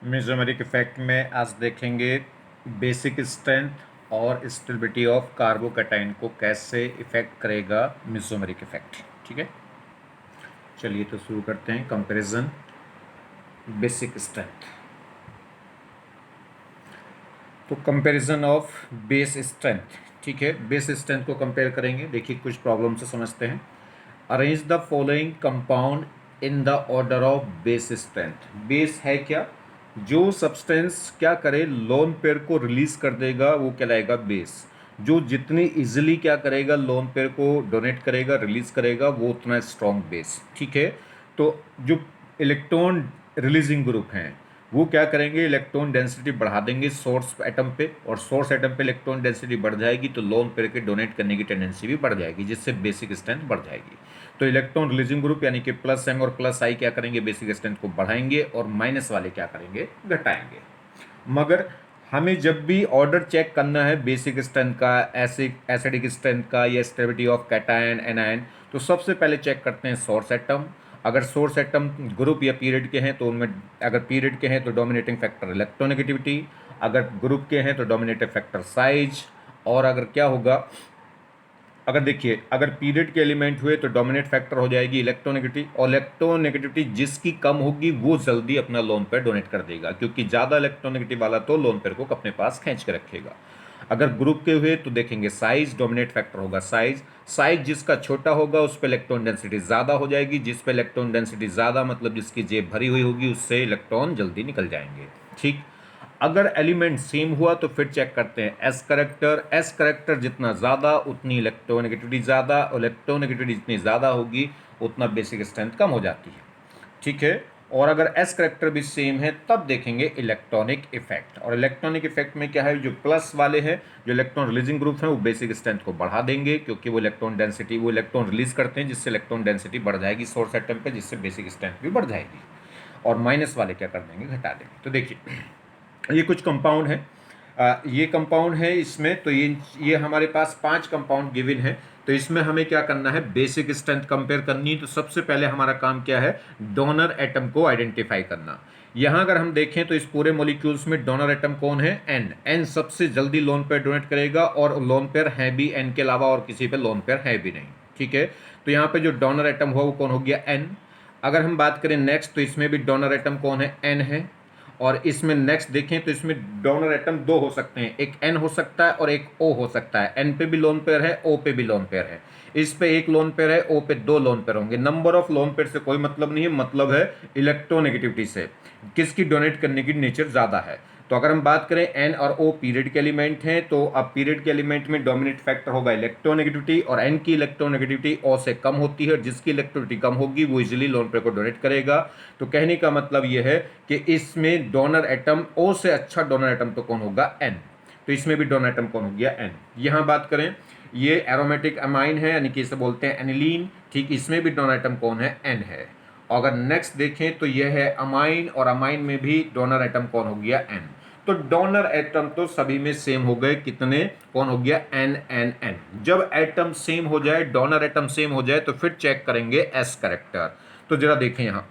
Mesomeric effect में आज देखेंगे बेसिक स्ट्रेंथ और स्टेबिलिटी ऑफ कार्बोकैटायन को कैसे इफेक्ट करेगा मेसोमेरिक इफेक्ट। ठीक है, चलिए तो शुरू करते हैं। Comparison basic strength. तो कंपैरिजन ऑफ बेस स्ट्रेंथ। ठीक है, बेस स्ट्रेंथ को कंपेयर करेंगे। देखिए कुछ प्रॉब्लम से समझते हैं। Arrange the following compound in the order of base strength. Base है क्या? जो सब्सटेंस क्या करे, लोन पेयर को रिलीज कर देगा वो कहलाएगा बेस। जो जितनी इजीली क्या करेगा, लोन पेयर को डोनेट करेगा, रिलीज करेगा, वो उतना स्ट्रॉन्ग बेस। ठीक है, तो जो इलेक्ट्रॉन रिलीजिंग ग्रुप हैं वो क्या करेंगे, इलेक्ट्रॉन डेंसिटी बढ़ा देंगे सोर्स एटम पे, और सोर्स एटम पे इलेक्ट्रॉन डेंसिटी बढ़ जाएगी तो लोन पेयर के डोनेट करने की टेंडेंसी भी बढ़ जाएगी, जिससे बेसिक स्ट्रेंथ बढ़ जाएगी। तो इलेक्ट्रॉन रिलीजिंग ग्रुप यानी कि प्लस एम और प्लस आई क्या करेंगे, बेसिक स्ट्रेंथ को बढ़ाएंगे, और माइनस वाले क्या करेंगे, घटाएंगे। मगर हमें जब भी ऑर्डर चेक करना है बेसिक स्ट्रेंथ का, एसिडिक स्ट्रेंथ का, या स्टेबिलिटी ऑफ कैटायन एनायन, तो सबसे पहले चेक करते हैं सोर्स एटम। अगर सोर्स एटम ग्रुप या पीरियड के हैं तो उनमें, अगर पीरियड के हैं तो डोमिनेटिंग फैक्टर इलेक्ट्रोनेगेटिविटी, अगर ग्रुप के हैं तो डोमिनेटिंग फैक्टर साइज, और अगर क्या होगा, अगर देखिए अगर पीरियड के एलिमेंट हुए तो डोमिनेट फैक्टर हो जाएगी इलेक्ट्रोनेगेटिविटी, और इलेक्ट्रोनेगेटिविटी जिसकी कम होगी वो जल्दी अपना लोन पेयर डोनेट कर देगा, क्योंकि ज़्यादा इलेक्ट्रोनेगेटिव वाला तो लोन पेयर को अपने पास खींच के रखेगा। अगर ग्रुप के हुए तो देखेंगे साइज, डोमिनेट फैक्टर होगा साइज। साइज जिसका छोटा होगा उस पर इलेक्ट्रॉन डेंसिटी ज़्यादा हो जाएगी, जिस पर इलेक्ट्रॉन डेंसिटी ज़्यादा मतलब जिसकी जेब भरी हुई होगी उससे इलेक्ट्रॉन जल्दी निकल जाएंगे। ठीक, अगर एलिमेंट सेम हुआ तो फिर चेक करते हैं एस करेक्टर। एस करेक्टर जितना ज़्यादा उतनी इलेक्ट्रोनेगेटिविटी ज़्यादा, और इलेक्ट्रोनेगेटिविटी जितनी ज़्यादा होगी उतना बेसिक स्ट्रेंथ कम हो जाती है। ठीक है, और अगर एस करेक्टर भी सेम है तब देखेंगे इलेक्ट्रॉनिक इफेक्ट। और इलेक्ट्रॉनिक इफेक्ट में क्या है, जो प्लस वाले हैं, जो इलेक्ट्रॉन रिलीजिंग ग्रुप हैं, वो बेसिक स्ट्रेंथ को बढ़ा देंगे, क्योंकि वो इलेक्ट्रॉन रिलीज करते हैं, जिससे इलेक्ट्रॉन डेंसिटी बढ़ जाएगी सोर्स एटम पे, जिससे बेसिक स्ट्रेंथ भी बढ़ जाएगी। और माइनस वाले क्या कर देंगे, घटा देंगे। तो देखिए ये कुछ कंपाउंड है, ये कंपाउंड है इसमें, तो ये हमारे पास 5 कंपाउंड गिवन है। तो इसमें हमें क्या करना है, बेसिक स्ट्रेंथ कंपेयर करनी है। तो सबसे पहले हमारा काम क्या है, डोनर एटम को आइडेंटिफाई करना। यहाँ अगर हम देखें तो इस पूरे मॉलिक्यूल्स में डोनर एटम कौन है, एन। एन सबसे जल्दी लोन पेयर डोनेट करेगा, और लोन पेयर है भी एन के अलावा और किसी पे लोन पेयर है भी नहीं। ठीक है, तो यहाँ पे जो डोनर एटम हुआ वो कौन हो गया, एन। अगर हम बात करें नेक्स्ट, तो इसमें भी डोनर एटम कौन है, एन है। और इसमें नेक्स्ट देखें तो इसमें डोनर एटम 2 हो सकते हैं, एक एन हो सकता है और एक ओ हो सकता है। एन पे भी लोन पेयर है, ओ पे भी लोन पेयर है। इस पे एक लोन पेयर है, ओ पे 2 लोन पेयर होंगे। नंबर ऑफ लोन पेयर से कोई मतलब नहीं है, मतलब है इलेक्ट्रोनेगेटिविटी से, किसकी डोनेट करने की नेचर ज़्यादा है। तो अगर हम बात करें एन और ओ पीरियड के एलिमेंट हैं, तो अब पीरियड के एलिमेंट में डोमिनेट फैक्टर होगा इलेक्ट्रोनेगेटिविटी, और एन की इलेक्ट्रोनेगेटिविटी ओ से कम होती है, जिसकी इलेक्ट्रोनेगेटिविटी कम होगी वो इजीली लोन पेयर को डोनेट करेगा। तो कहने का मतलब यह है कि इसमें डोनर एटम, ओ से अच्छा डोनर एटम तो कौन होगा, एन। तो इसमें भी डोनर एटम कौन हो गया, एन। यहां बात करें, ये एरोमेटिक अमाइन है, यानी कि इसे बोलते हैं एनिलीन। ठीक, इसमें भी डोनर एटम कौन है, एन है। अगर नेक्स्ट देखें तो यह है अमाइन, और अमाइन में भी डोनर एटम कौन हो गया, एन। तो डोनर एटम तो सभी में सेम हो गए, कितने, कौन हो गया, एन एन एन। जब एटम सेम हो जाए, डोनर एटम सेम हो जाए, तो फिर चेक करेंगे एस करेक्टर। तो जरा देखें यहां,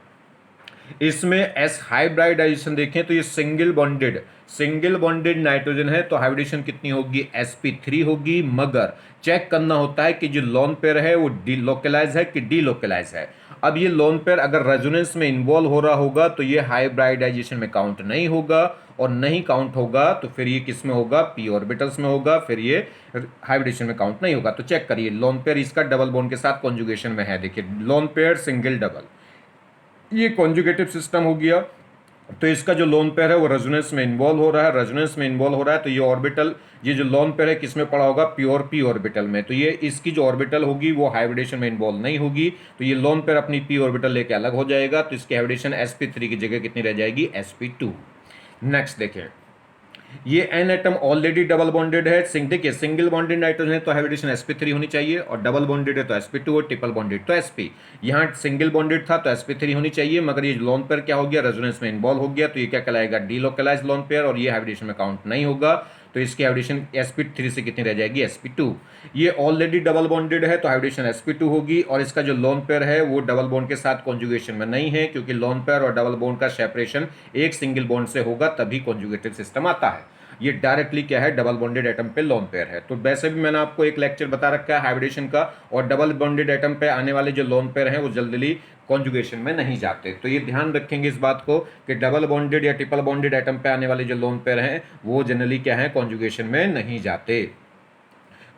इसमें एस हाइब्रिडाइजेशन देखें तो ये सिंगल बॉन्डेड नाइट्रोजन है, तो हाइब्रिडेशन कितनी होगी, sp3 होगी। मगर चेक करना होता है कि जो लोन पेयर है वो डिलोकलाइज है कि डीलोकलाइज है। अब ये लोन पेयर अगर रेजोनेंस में इन्वॉल्व हो रहा होगा तो ये हाइब्रिडाइजेशन में काउंट नहीं होगा, और नहीं काउंट होगा तो फिर ये किस में होगा, p ऑर्बिटल्स में होगा, फिर ये हाइब्रिडेशन में काउंट नहीं होगा। तो चेक करिए, लोन पेयर इसका डबल बॉन्ड के साथ कॉन्जुगेशन में है। देखिए लोन पेयर सिंगल डबल, ये कॉन्जुगेटिव सिस्टम हो गया। तो इसका जो लोन पेयर है वो रेजोनेंस में इन्वॉल्व हो रहा है, तो ये ऑर्बिटल, ये जो लोन पेयर है किसमें पड़ा होगा, प्योर p ऑर्बिटल में। तो ये इसकी जो ऑर्बिटल होगी वो हाइब्रिडेशन में इन्वॉल्व नहीं होगी, तो ये लोन पेयर अपनी p ऑर्बिटल लेके अलग हो जाएगा, तो इसकी हाइब्रिडेशन sp3 की जगह कितनी रह जाएगी, sp2। नेक्स्ट देखें, ये an atom already double bonded है। देखिए सिंगल बॉन्डेड नाइट्रोजन है तो हाइब्रिडेशन sp3 होनी चाहिए, और डबल बॉन्डेड है तो sp2, और ट्रिपल बॉन्डेड तो sp। यहाँ सिंगल बॉन्डेड था तो sp3 होनी चाहिए, मगर ये लोन पेयर क्या हो गया, रेजोनेंस में इन्वॉल्व हो गया, तो ये क्या कहलाएगा, डीलोकलाइज लोन पेयर, और ये हाइब्रिडेशन में काउंट नहीं होगा। तो इसकी हाइब्रिडेशन sp3 से कितनी रह जाएगी, sp2। ये ऑलरेडी डबल बॉन्डेड है तो हाइब्रिडेशन sp2 होगी, और इसका जो लोन पेयर है वो डबल बॉन्ड के साथ कॉन्जुगेशन में नहीं है, क्योंकि लोन पेयर और डबल बॉन्ड का सेपरेशन एक सिंगल बॉन्ड से होगा तभी कॉन्जुगेटिव सिस्टम आता है। ये डायरेक्टली क्या है, डबल बॉन्डेड एटम पे लोन पेयर है। तो वैसे भी मैंने आपको एक लेक्चर बता रखा है हाइब्रिडेशन का, और डबल बॉन्डेड एटम पे आने वाले जो लोन पेयर हैं वो जल्दी कॉन्जुगेशन में नहीं जाते। तो ये ध्यान रखेंगे इस बात को कि डबल बॉन्डेड या ट्रिपल बॉन्डेड एटम पे आने वाले जो लोन पेयर हैं वो जनरली क्या है, कॉन्जुगेशन में नहीं जाते।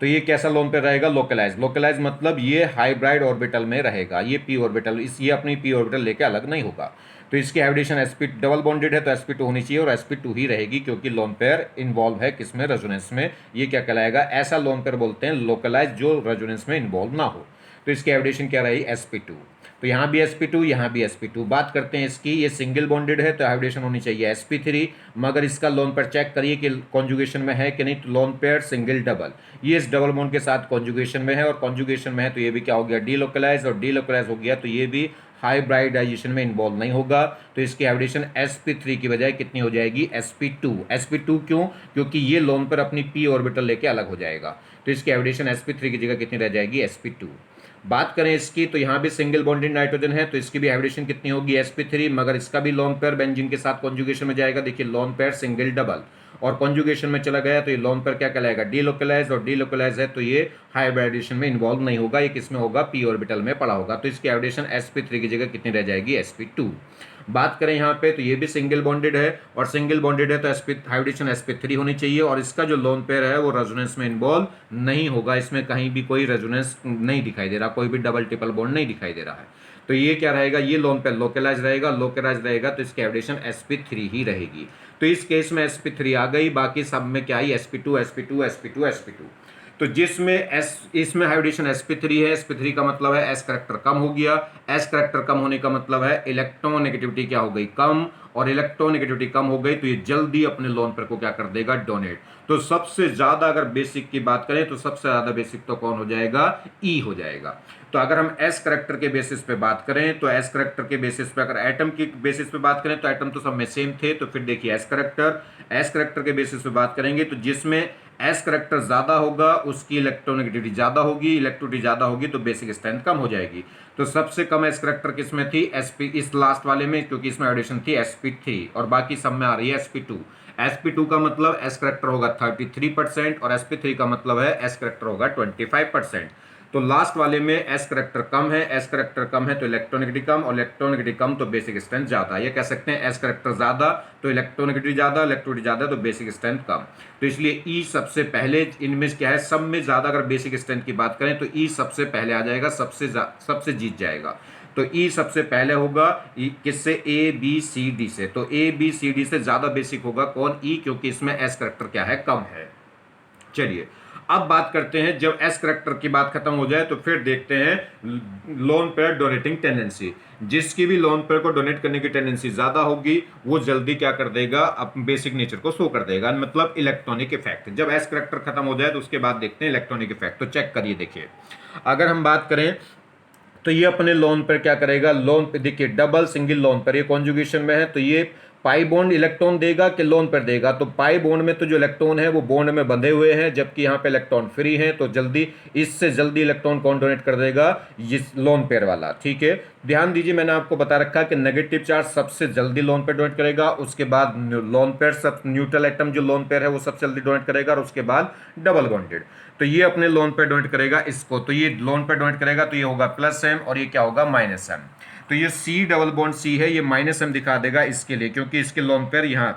तो ये कैसा लोन पेयर रहेगा, लोकलाइज। लोकलाइज मतलब ये हाइब्राइड ऑर्बिटल में रहेगा, ये पी ऑर्बिटल, ये अपनी पी ऑर्बिटल लेके अलग नहीं होगा। तो इसकी हाइब्रिडेशन sp डबल बॉन्डेड है तो sp2 होनी चाहिए, और sp2 ही रहेगी, क्योंकि लोन पेयर इन्वॉल्व है किसमें, रेजोनेंस में। ये क्या कहलाएगा, ऐसा लोन पेयर बोलते हैं लोकलाइज जो रेजोनेंस में इन्वॉल्व ना हो। तो इसकी हाइब्रिडेशन क्या रही, sp2। तो यहाँ भी sp2, यहाँ भी sp2। बात करते हैं इसकी, ये सिंगल बॉन्डेड है तो हाइब्रिडेशन होनी चाहिए sp3, मगर इसका लोन पेयर चेक करिए कि कॉन्जुगेशन में है कि नहीं। तो लोन पेयर सिंगल डबल, ये इस डबल बॉन्ड के साथ कॉन्जुगेशन में है, और कॉन्जुगेशन में है तो ये भी क्या हो गया, डीलोकलाइज, और डीलोकलाइज हो गया तो ये भी हाइब्राइडाइजेशन में इन्वॉल्व नहीं होगा। तो इसकी हाइब्रिडेशन sp3 की बजाय कितनी हो जाएगी, sp2। sp2 क्यों, क्योंकि ये लोन पर अपनी p ऑर्बिटल लेके अलग हो जाएगा। तो इसकी हाइब्रिडेशन sp3 की जगह कितनी रह जाएगी, sp2। बात करें इसकी, तो यहाँ भी सिंगल बॉन्डेड नाइट्रोजन है तो इसकी भी हाइब्रिडेशन कितनी होगी, sp3, मगर इसका भी लोन पेयर बेंजीन के साथ कॉन्जुगेशन में जाएगा। देखिए लोन पेयर सिंगल डबल और कॉन्जुगेशन में चला गया तो ये लोन पेयर क्या कहलाएगा, डीलोकलाइज, और डीलोकलाइज है तो ये हाइब्रिडेशन में इन्वॉल्व नहीं होगा, ये किसमें होगा, पी ऑर्बिटल में पड़ा होगा। तो इसकी हाइब्रिडेशन sp3 की जगह कितनी रह जाएगी, sp2। बात करें यहाँ पे, तो ये भी सिंगल बॉन्डेड है, और सिंगल बॉन्डेड है तो हाइब्रिडेशन sp3 होनी चाहिए, और इसका जो लोन पेयर है वो रेजोनेंस में इन्वॉल्व नहीं होगा। इसमें कहीं भी कोई रेजोनेंस नहीं दिखाई दे रहा, कोई भी डबल ट्रिपल बॉन्ड नहीं दिखाई दे रहा है। तो ये क्या रहेगा, ये लोन पेयर लोकलाइज रहेगा, लोकलाइज रहेगा तो इसकी हाइब्रिडेशन sp3 ही रहेगी। तो इस केस में sp3 आ गई, बाकी सब में क्या आई, sp2 sp2 sp2 sp2। तो जिसमें इसमें हाइब्रिडेशन sp3 है, sp3 का मतलब है s करेक्टर कम हो गया। s करेक्टर कम होने का मतलब है इलेक्ट्रोनेगेटिविटी क्या हो गई, कम, और इलेक्ट्रोनेगेटिविटी कम हो गई तो ये जल्दी अपने लोन पेयर को क्या कर देगा, डोनेट। तो सबसे ज्यादा अगर बेसिक की बात करें तो सबसे ज्यादा बेसिक तो कौन हो जाएगा, ई हो जाएगा। तो अगर हम एस करेक्टर के बेसिस पे बात करें तो एस करेक्टर के बेसिस पे, अगर एटम की बेसिस पे बात करें तो एटम तो सब में सेम थे, तो फिर देखिए एस करेक्टर के बेसिस पे बात करेंगे तो जिसमें एस करेक्टर ज्यादा होगा उसकी इलेक्ट्रोनेगेटिविटी ज्यादा होगी, इलेक्ट्रिसिटी ज्यादा होगी तो बेसिक स्ट्रेंथ कम हो जाएगी। तो सबसे कम एस करेक्टर किसमें थी, sp, इस लास्ट वाले में, क्योंकि इसमें एडिशन थी sp3, और बाकी सब में आ रही है sp2। sp2 का मतलब एस करेक्टर होगा 33% और sp3 का मतलब है एस करेक्टर होगा 25%। तो लास्ट वाले में एस करेक्टर कम है, एस करेक्टर कम है तो इलेक्ट्रोनेगेटिविटी कम, और इलेक्ट्रोनेगेटिविटी कम तो बेसिक स्ट्रेंथ ज्यादा। ये कह सकते हैं एस करेक्टर ज्यादा तो इलेक्ट्रोनेगेटिविटी ज्यादा, इलेक्ट्रिसिटी ज्यादा तो बेसिक स्ट्रेंथ कम। तो इसलिए ई सबसे पहले, इनमें क्या है, सब में ज्यादा अगर बेसिक स्ट्रेंथ की बात करें तो ई सबसे पहले आ जाएगा, सबसे जीत जाएगा। तो ई सबसे पहले होगा किससे, ए बी सी डी से। तो ए बी सी डी से ज्यादा बेसिक होगा कौन, ई, क्योंकि इसमें एस करेक्टर क्या है, कम है। चलिए अब बात करते हैं, जब एस करेक्टर की बात खत्म हो जाए तो फिर देखते हैं लोन पेयर डोनेटिंग टेंडेंसी। जिसकी भी लोन पेयर को डोनेट करने की टेंडेंसी ज्यादा होगी वो जल्दी क्या कर देगा, अपने बेसिक नेचर को शो कर देगा, मतलब इलेक्ट्रॉनिक इफेक्ट। जब एस करेक्टर खत्म हो जाए तो उसके बाद देखते हैं इलेक्ट्रॉनिक इफेक्ट। तो चेक करिए, देखिए अगर हम बात करें तो ये अपने लोन पर क्या करेगा, लोन पे देखिए डबल सिंगल लोन पर ये कॉन्जुगेशन में है तो ये पाई बॉन्ड इलेक्ट्रॉन देगा कि लोन पर देगा। तो पाई बॉन्ड में तो जो इलेक्ट्रॉन है वो बॉन्ड में बंधे हुए हैं, जबकि यहाँ पे इलेक्ट्रॉन फ्री है, तो जल्दी इससे जल्दी इलेक्ट्रॉन कौन डोनेट कर देगा, ये लोन पेयर वाला। ठीक है, ध्यान दीजिए मैंने आपको बता रखा कि नेगेटिव चार्ज सबसे जल्दी लोन पेयर डोनेट करेगा, उसके बाद लोन पेयर सब न्यूट्रल एटम जो लोन पेयर है वो सबसे जल्दी डोनेट करेगा, और उसके बाद डबल बॉन्डेड। तो ये अपने लोन पेयर डोनेट करेगा इसको, तो ये लोन पेयर डोनेट करेगा तो ये होगा +m और ये क्या होगा, -m। तो ये C डबल बॉन्ड C है, ये -m दिखा देगा इसके लिए, क्योंकि इसके लोन पेयर यहाँ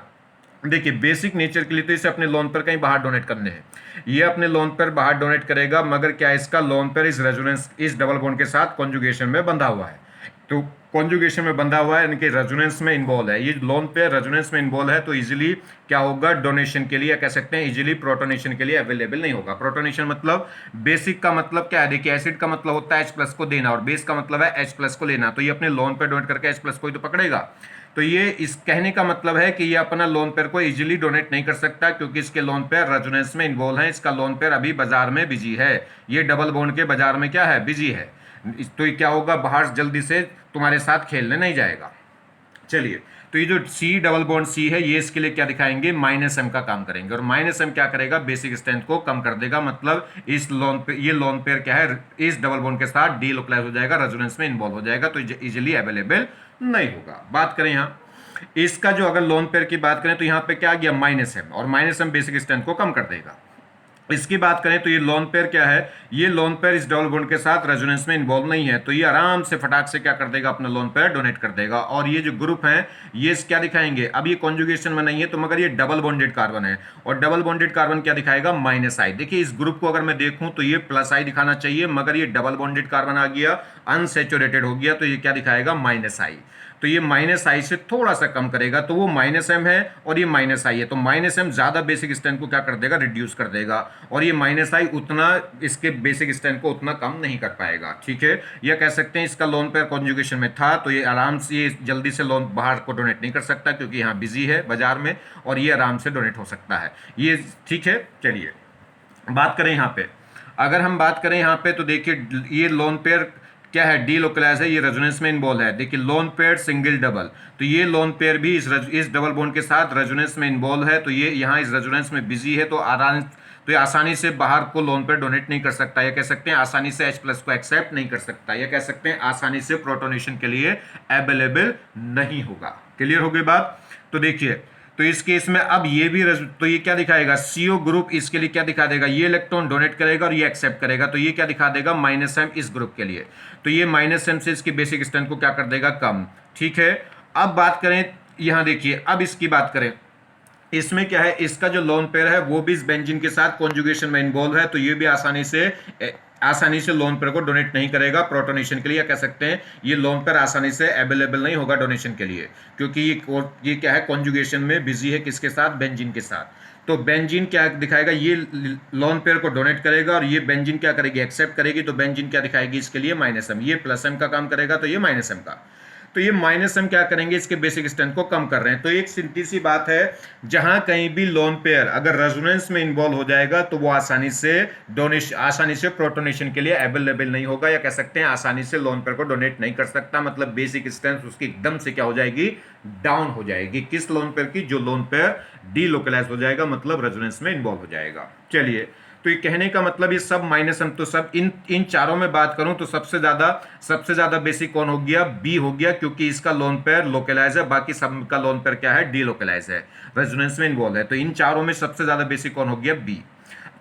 देखिए बेसिक नेचर के लिए तो इसे अपने लोन पेयर कहीं बाहर डोनेट करने हैं, ये अपने लोन पेयर बाहर डोनेट करेगा, मगर क्या इसका लोन पेयर इस रेजोनेंस, इस डबल बॉन्ड के साथ कॉन्जुगेशन में बंधा हुआ है। तो कॉन्जुगेशन में बंधा हुआ है यानी कि रेजोनेंस में इन्वॉल्व है, ये लोन पेयर रेजोनेंस में इन्वॉल्व है, तो इजीली क्या होगा, डोनेशन के लिए, कह सकते हैं इजीली प्रोटोनेशन के लिए अवेलेबल नहीं होगा। प्रोटोनेशन मतलब बेसिक का मतलब क्या है, देखिए एसिड का मतलब होता है H+ को देना, और बेस का मतलब है H+ को लेना, तो ये अपने लोन पेयर डोनेट करके H+ को ही तो पकड़ेगा। तो ये इस कहने का मतलब है कि ये अपना लोन पेयर को इजीली डोनेट नहीं कर सकता, क्योंकि इसके लोन पेयर रेजोनेंस में इन्वॉल्व है, इसका लोन पेयर अभी बाजार में बिजी है, ये डबल बॉन्ड के बाजार में क्या है, बिजी है। तो ये क्या होगा, बाहर जल्दी से तुम्हारे साथ खेलने नहीं जाएगा। चलिए तो ये जो सी डबल बॉन्ड सी है ये इसके लिए क्या दिखाएंगे, माइनस एम का काम करेंगे, और माइनस एम क्या करेगा, बेसिक स्ट्रेंथ को कम कर देगा, मतलब इस लोन पे ये लोन पेयर क्या है, इस डबल बॉन्ड के साथ डीलोकलाइज हो जाएगा, रेजोनेंस में इन्वॉल्व हो जाएगा, तो इजीली अवेलेबल नहीं होगा। बात करें यहाँ इसका जो अगर लोन पेयर की बात करें तो यहाँ पे क्या आ गया, माइनस एम, और माइनस एम बेसिक स्ट्रेंथ को कम कर देगा। इसकी बात करें तो ये लोन पेयर क्या है, ये लोन पेयर इस डबल बॉन्ड के साथ रेजोनेंस में इन्वॉल्व नहीं है, तो ये आराम से फटाक से क्या कर देगा, अपना लोन पेयर डोनेट कर देगा। और ये जो ग्रुप है ये क्या दिखाएंगे, अब ये कॉन्जुगेशन में नहीं है तो मगर ये डबल बॉन्डेड कार्बन है, और डबल बॉन्डेड कार्बन क्या दिखाएगा, माइनस आई। देखिए इस ग्रुप को अगर मैं देखूं तो ये प्लस आई दिखाना चाहिए, मगर ये डबल बॉन्डेड कार्बन आ गया, अनसेचुरेटेड हो गया, तो ये क्या दिखाएगा, माइनस आई। तो ये माइनस आई से थोड़ा सा कम करेगा, तो वो माइनस एम है और ये माइनस आई है, तो माइनस एम ज्यादा बेसिक स्ट्रेंथ को क्या कर देगा, रिड्यूस कर देगा, और ये माइनस आई उतना इसके बेसिक स्ट्रेंथ को उतना कम नहीं कर पाएगा। ठीक है, यह कह सकते हैं इसका लोन पेयर कॉन्जुगेशन में था तो ये आराम से ये जल्दी से लोन बाहर को डोनेट नहीं कर सकता क्योंकि यहाँ बिजी है बाजार में, और ये आराम से डोनेट हो सकता है ये। ठीक है, चलिए बात करें यहाँ पे, अगर हम बात करें यहाँ पे तो देखिए ये लोन पेयर क्या है, डीलोकलाइज है, ये रेजोनेंस में इन्वॉल्व है। देखिए लोन पेयर सिंगल डबल, तो ये लोन पेयर भी इस डबल बॉन्ड के साथ रेजोनेंस में इन्वॉल्व है, तो ये यहाँ इस रेजोनेंस में बिजी है, तो ये आसानी से बाहर को लोन पेयर डोनेट नहीं कर सकता, या कह सकते हैं आसानी से H+ को एक्सेप्ट नहीं कर सकता, या कह सकते हैं आसानी से प्रोटोनेशन के लिए अवेलेबल नहीं होगा। क्लियर हो गई बात। तो देखिए तो इस केस में अब ये भी तो ये क्या दिखाएगा, CO ग्रुप इसके लिए क्या दिखा देगा, ये इलेक्ट्रॉन डोनेट करेगा और ये एक्सेप्ट करेगा, तो ये क्या दिखा देगा, माइनस एम इस ग्रुप के लिए, तो ये माइनस एम से इसकी बेसिक स्ट्रेंथ को क्या कर देगा, कम। ठीक है, अब बात करें यहां देखिए, अब इसकी बात करें, इसमें क्या है, इसका जो लोन पेयर है वो भी इस बेंजीन के साथ कॉन्जुगेशन में इन्वॉल्व है, तो ये भी आसानी से लोन पेयर को डोनेट नहीं करेगा प्रोटोनेशन के लिए, या कह सकते हैं ये लोन पेयर आसानी से अवेलेबल नहीं होगा डोनेशन के लिए, क्योंकि ये क्या है, कॉन्जुगेशन में बिजी है, किसके साथ, बेंजीन के साथ। तो बेंजीन क्या दिखाएगा, ये लोन पेयर को डोनेट करेगा और ये बेंजीन क्या करेगी, एक्सेप्ट करेगी, तो बेंजीन क्या दिखाएगी इसके लिए, माइनस एम, ये प्लस एम का काम करेगा, तो ये माइनस एम का, तो ये माइनस एम क्या करेंगे, इसके बेसिक स्ट्रेंथ को कम कर रहे हैं। तो एक सिंपल सी बात है, जहां कहीं भी लोन पेयर अगर रेजोनेंस में इन्वॉल्व हो जाएगा तो वो आसानी से प्रोटोनेशन के लिए अवेलेबल नहीं होगा, या कह सकते हैं आसानी से लोन पेयर को डोनेट नहीं कर सकता, मतलब बेसिक स्ट्रेंथ उसकी एकदम से क्या हो जाएगी, डाउन हो जाएगी। किस लोन पेयर की, जो लोन पेयर डीलोकलाइज हो जाएगा, मतलब रेजोनेंस में इन्वॉल्व हो जाएगा। चलिए, तो ये कहने का मतलब ये सब माइनस एम, तो सब इन चारों में बात करूं तो सबसे ज्यादा बेसिक कौन हो गया, बी हो गया, क्योंकि इसका लोन पेयर लोकलाइज है, बाकी सब का लोन पेयर क्या है, डीलोकलाइज है, रेजोनेंस में इन्वॉल्व है, तो इन चारों में सबसे ज्यादा बेसिक कौन हो गया, बी।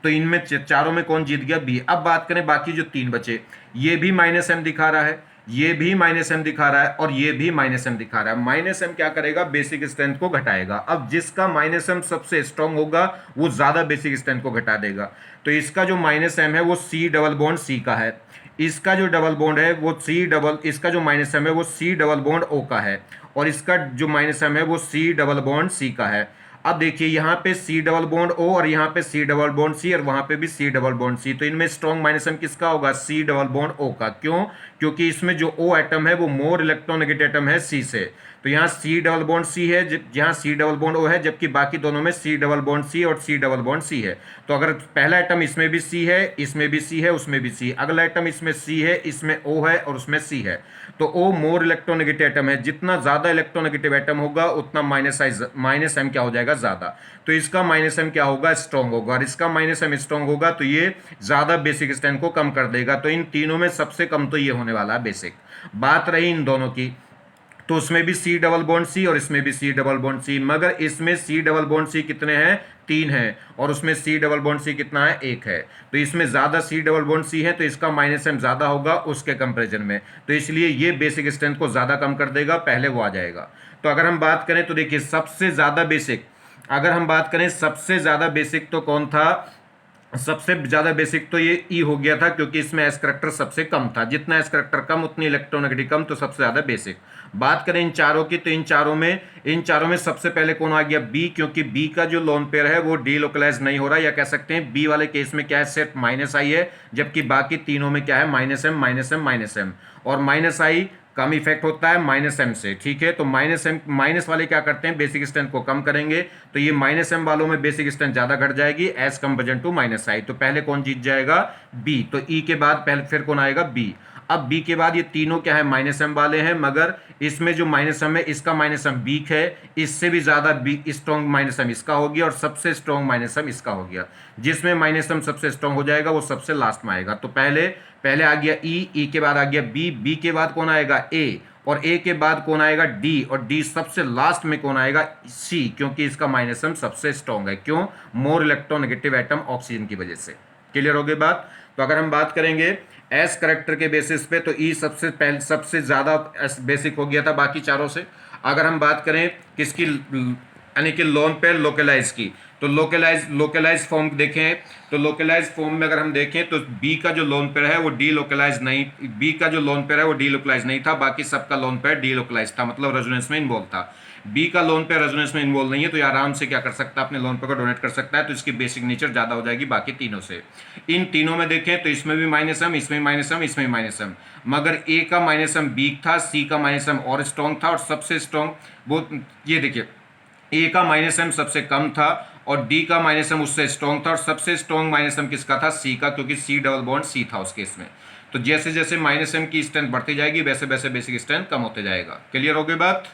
तो इनमें चारों में कौन जीत गया, बी। अब बात करें बाकी जो तीन बचे, ये भी माइनस एम दिखा रहा है, ये भी माइनस एम दिखा रहा है, और ये भी माइनस एम दिखा रहा है। माइनस एम क्या करेगा, बेसिक स्ट्रेंथ को घटाएगा। अब जिसका माइनस एम सबसे स्ट्रांग होगा वो ज्यादा बेसिक स्ट्रेंथ को घटा देगा, तो इसका जो माइनस एम है वो सी डबल बॉन्ड सी का है, इसका जो डबल बॉन्ड है वो इसका जो माइनस एम है वो सी डबल बॉन्ड ओ का है, और इसका जो माइनस एम है वो सी डबल बॉन्ड सी का है। अब देखिए यहाँ पे सी डबल बॉन्ड ओ और यहाँ पे सी डबल बॉन्ड सी, और वहां पे भी सी डबल बॉन्ड सी, तो इनमें स्ट्रॉन्ग माइनस एम किसका होगा, सी डबल बॉन्ड ओ का। क्यों, क्योंकि इसमें जो ओ एटम है वो मोर इलेक्ट्रोनेगेटिव एटम है सी से, तो यहाँ सी डबल बॉन्ड सी है, जहाँ सी डबल बॉन्ड ओ है, जबकि बाकी दोनों में सी डबल बॉन्ड सी और सी डबल बॉन्ड सी है। तो अगर पहला एटम इसमें भी सी है, इसमें भी सी है, उसमें भी सी, अगला एटम इसमें सी है, इसमें ओ है और उसमें सी है, तो ओ मोर इलेक्ट्रोनेगेटिव एटम है, जितना ज्यादा इलेक्ट्रोनेगेटिव एटम होगा उतना माइनस एम क्या हो जाएगा, ज्यादा। तो इसका माइनस एम क्या होगा, स्ट्रॉन्ग होगा, और इसका माइनस एम स्ट्रॉन्ग होगा, तो ये ज्यादा बेसिक स्ट्रेंथ को कम कर देगा। तो इन तीनों में सबसे कम तो ये होने वाला है बेसिक। बात रही इन दोनों की, तो उसमें भी सी डबल बॉन्ड सी और इसमें भी सी डबल बॉन्ड सी, मगर इसमें सी डबल बॉन्ड सी कितने हैं, 3 है, और उसमें सी डबल बॉन्ड सी कितना है, 1 है। तो इसमें ज्यादा सी डबल बॉन्ड सी है, तो इसका माइनस एम ज्यादा होगा उसके कंपेरिजन में, तो इसलिए ये बेसिक स्ट्रेंथ को ज्यादा कम कर देगा, पहले वो आ जाएगा। तो अगर हम बात करें तो देखिए सबसे ज्यादा बेसिक, अगर हम बात करें सबसे ज्यादा बेसिक तो कौन था, सबसे ज्यादा बेसिक तो ये ई हो गया था, क्योंकि इसमें एस करैक्टर सबसे कम था, जितना एस करैक्टर कम उतनी इलेक्ट्रोनेगेटिव कम, तो सबसे ज्यादा बेसिक। बात करें इन चारों की, तो इन चारों में सबसे पहले कौन आ गया, बी, क्योंकि बी का जो लोन पेयर है वो डीलोकलाइज नहीं हो रहा, या कह सकते हैं बी वाले केस में क्या है, सिर्फ माइनस आई है, जबकि बाकी तीनों में क्या है, minus M minus M minus M, और माइनस आई कम इफेक्ट होता है माइनस एम से। ठीक है, तो माइनस वाले क्या करते हैं, बेसिक स्ट्रेंथ को कम करेंगे, तो ये माइनस एम वालों में बेसिक स्ट्रेंथ ज्यादा घट जाएगी एज कंपेरिजन टू माइनस आई। तो पहले कौन जीत जाएगा, बी, तो ई के बाद पहले फिर कौन आएगा, बी। अब बी के बाद ये तीनों क्या है, माइनस एम वाले हैं, मगर इसमें जो माइनस एम है इसका माइनस एम वीक है, इससे भी ज़्यादा स्ट्रॉन्ग माइनस एम इसका हो गया और सबसे स्ट्रॉन्ग माइनस एम इसका हो गया। जिसमें माइनस एम सबसे स्ट्रॉन्ग हो जाएगा वो सबसे लास्ट में आएगा। तो पहले पहले आ गया ई के बाद आ गया बी के बाद कौन आएगा, ए, और ए के बाद कौन आएगा, डी, और डी सबसे लास्ट में कौन आएगा, सी, क्योंकि इसका माइनस एम सबसे स्ट्रॉन्ग है। क्यों, मोर इलेक्ट्रोनेगेटिव एटम ऑक्सीजन की वजह से। क्लियर हो गई बात। तो अगर हम बात करेंगे एस करेक्टर के बेसिस पे तो ई सबसे ज़्यादा बेसिक हो गया था बाकी चारों से। अगर हम बात करें किसकी, यानी कि लोन पेयर लोकलाइज की, तो लोकलाइज फॉर्म देखें तो लोकलाइज फॉर्म में अगर हम देखें तो बी का जो लोन पेयर है वो डी लोकलाइज नहीं, बी का जो लोन पेयर है वो डी लोकलाइज नहीं था, बाकी सबका लोन पेयर डी लोकलाइज था, मतलब रेजोनेंस में इन्वॉल्व था। बी का लोन पेयर रेजोनेंस में इन्वॉल्व नहीं है तो ये आराम से क्या कर सकता है, अपने लोन पेयर को डोनेट कर सकता है, तो इसकी बेसिक नेचर ज़्यादा हो जाएगी बाकी तीनों से। इन तीनों में देखें तो इसमें भी माइनस एम, इसमें माइनस एम, इसमें माइनस एम, मगर ए का माइनस एम वीक था, सी का माइनस एम और स्ट्रॉन्ग था, और सबसे स्ट्रॉन्ग वो ये देखिए ए का माइनस एम सबसे कम था और डी का माइनस एम उससे स्ट्रॉन्ग था, और सबसे स्ट्रॉन्ग माइनस एम किसका था, सी का, क्योंकि सी डबल बॉन्ड सी था उस केस में। तो जैसे जैसे माइनस एम की स्ट्रेंथ बढ़ती जाएगी वैसे वैसे बेसिक स्ट्रेंथ कम होते जाएगा। क्लियर हो गई बात।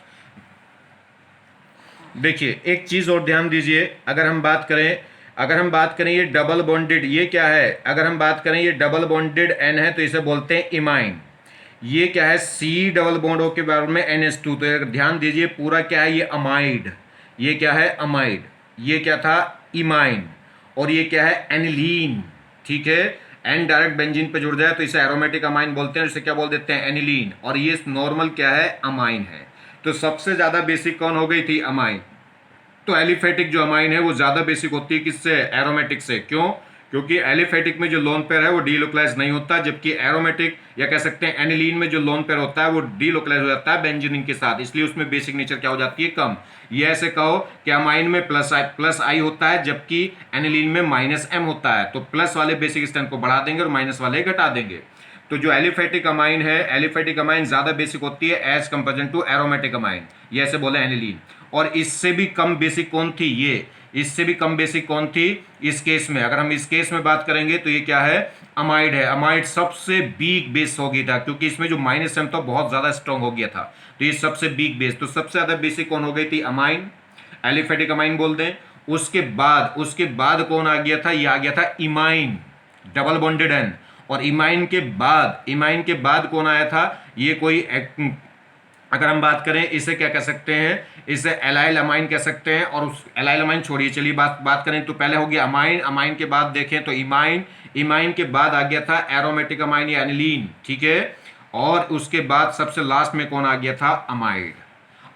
देखिए एक चीज़ और ध्यान दीजिए, अगर हम बात करें ये डबल बॉन्डेड, ये क्या है, अगर हम बात करें ये डबल बॉन्डेड एन है तो इसे बोलते हैं इमाइन। ये क्या है, सी डबल बॉन्ड हो के बारे में NH2, तो ध्यान दीजिए पूरा क्या है, ये अमाइड, ये क्या है अमाइड, ये क्या था इमाइन, और ये क्या है एनिलीन। ठीक है, एन डायरेक्ट बेंजीन पे जुड़ जाए तो इसे एरोमेटिक अमाइन बोलते हैं, इसे क्या बोल देते हैं एनिलीन, और ये नॉर्मल क्या है अमाइन है। तो सबसे ज़्यादा बेसिक कौन हो गई थी, अमाइन। तो एलिफेटिक जो अमाइन है वो ज़्यादा बेसिक होती है किससे, एरोमेटिक से। क्यों, क्योंकि एलिफेटिक में जो लोन पेयर है वो डीलोकलाइज नहीं होता, जबकि एरोमेटिक या कह सकते हैं एनिलीन में जो लोन पेयर होता है वो डीलोकलाइज हो जाता है बेंजीन के साथ, इसलिए उसमें बेसिक नेचर क्या हो जाती है, कम। ये ऐसे कहो कि अमाइन में प्लस आई होता है जबकि एनिलीन में माइनस एम होता है, तो प्लस वाले बेसिक स्ट्रेंथ को बढ़ा देंगे और माइनस वाले घटा देंगे। तो जो एलिफेटिक अमाइन है, एलिफेटिक अमाइन ज़्यादा बेसिक होती है as comparison to aromatic amine, ये ऐसे बोले एनिलीन। और इससे भी कम बेसिक कौन थी, ये इससे भी कम बेसिक कौन थी इस केस में, अगर हम इस केस में बात करेंगे तो ये क्या है, अमाइड है। अमाइड सबसे वीक बेस हो गया था क्योंकि इसमें जो माइनस एम था बहुत ज़्यादा स्ट्रॉन्ग हो गया था, तो ये सबसे वीक बेस, तो सबसे ज़्यादा बेसिक कौन हो गई थी, अमाइन, एलिफेटिक अमाइन बोल दें। उसके बाद कौन आ गया था, ये आ गया था इमाइन, डबल बॉन्डेड एन, और इमाइन के बाद कौन आया था, ये कोई अगर हम बात करें इसे क्या कह सकते हैं, इसे एलाइल अमाइन कह सकते हैं, और उस एलाइल अमाइन छोड़िए, चलिए बात करें तो पहले हो गया अमाइन, अमाइन के बाद देखें तो इमाइन के बाद आ गया था एरोमेटिक अमाइन या एनिलीन। ठीक है, और उसके बाद सबसे लास्ट में कौन आ गया था, अमाइड,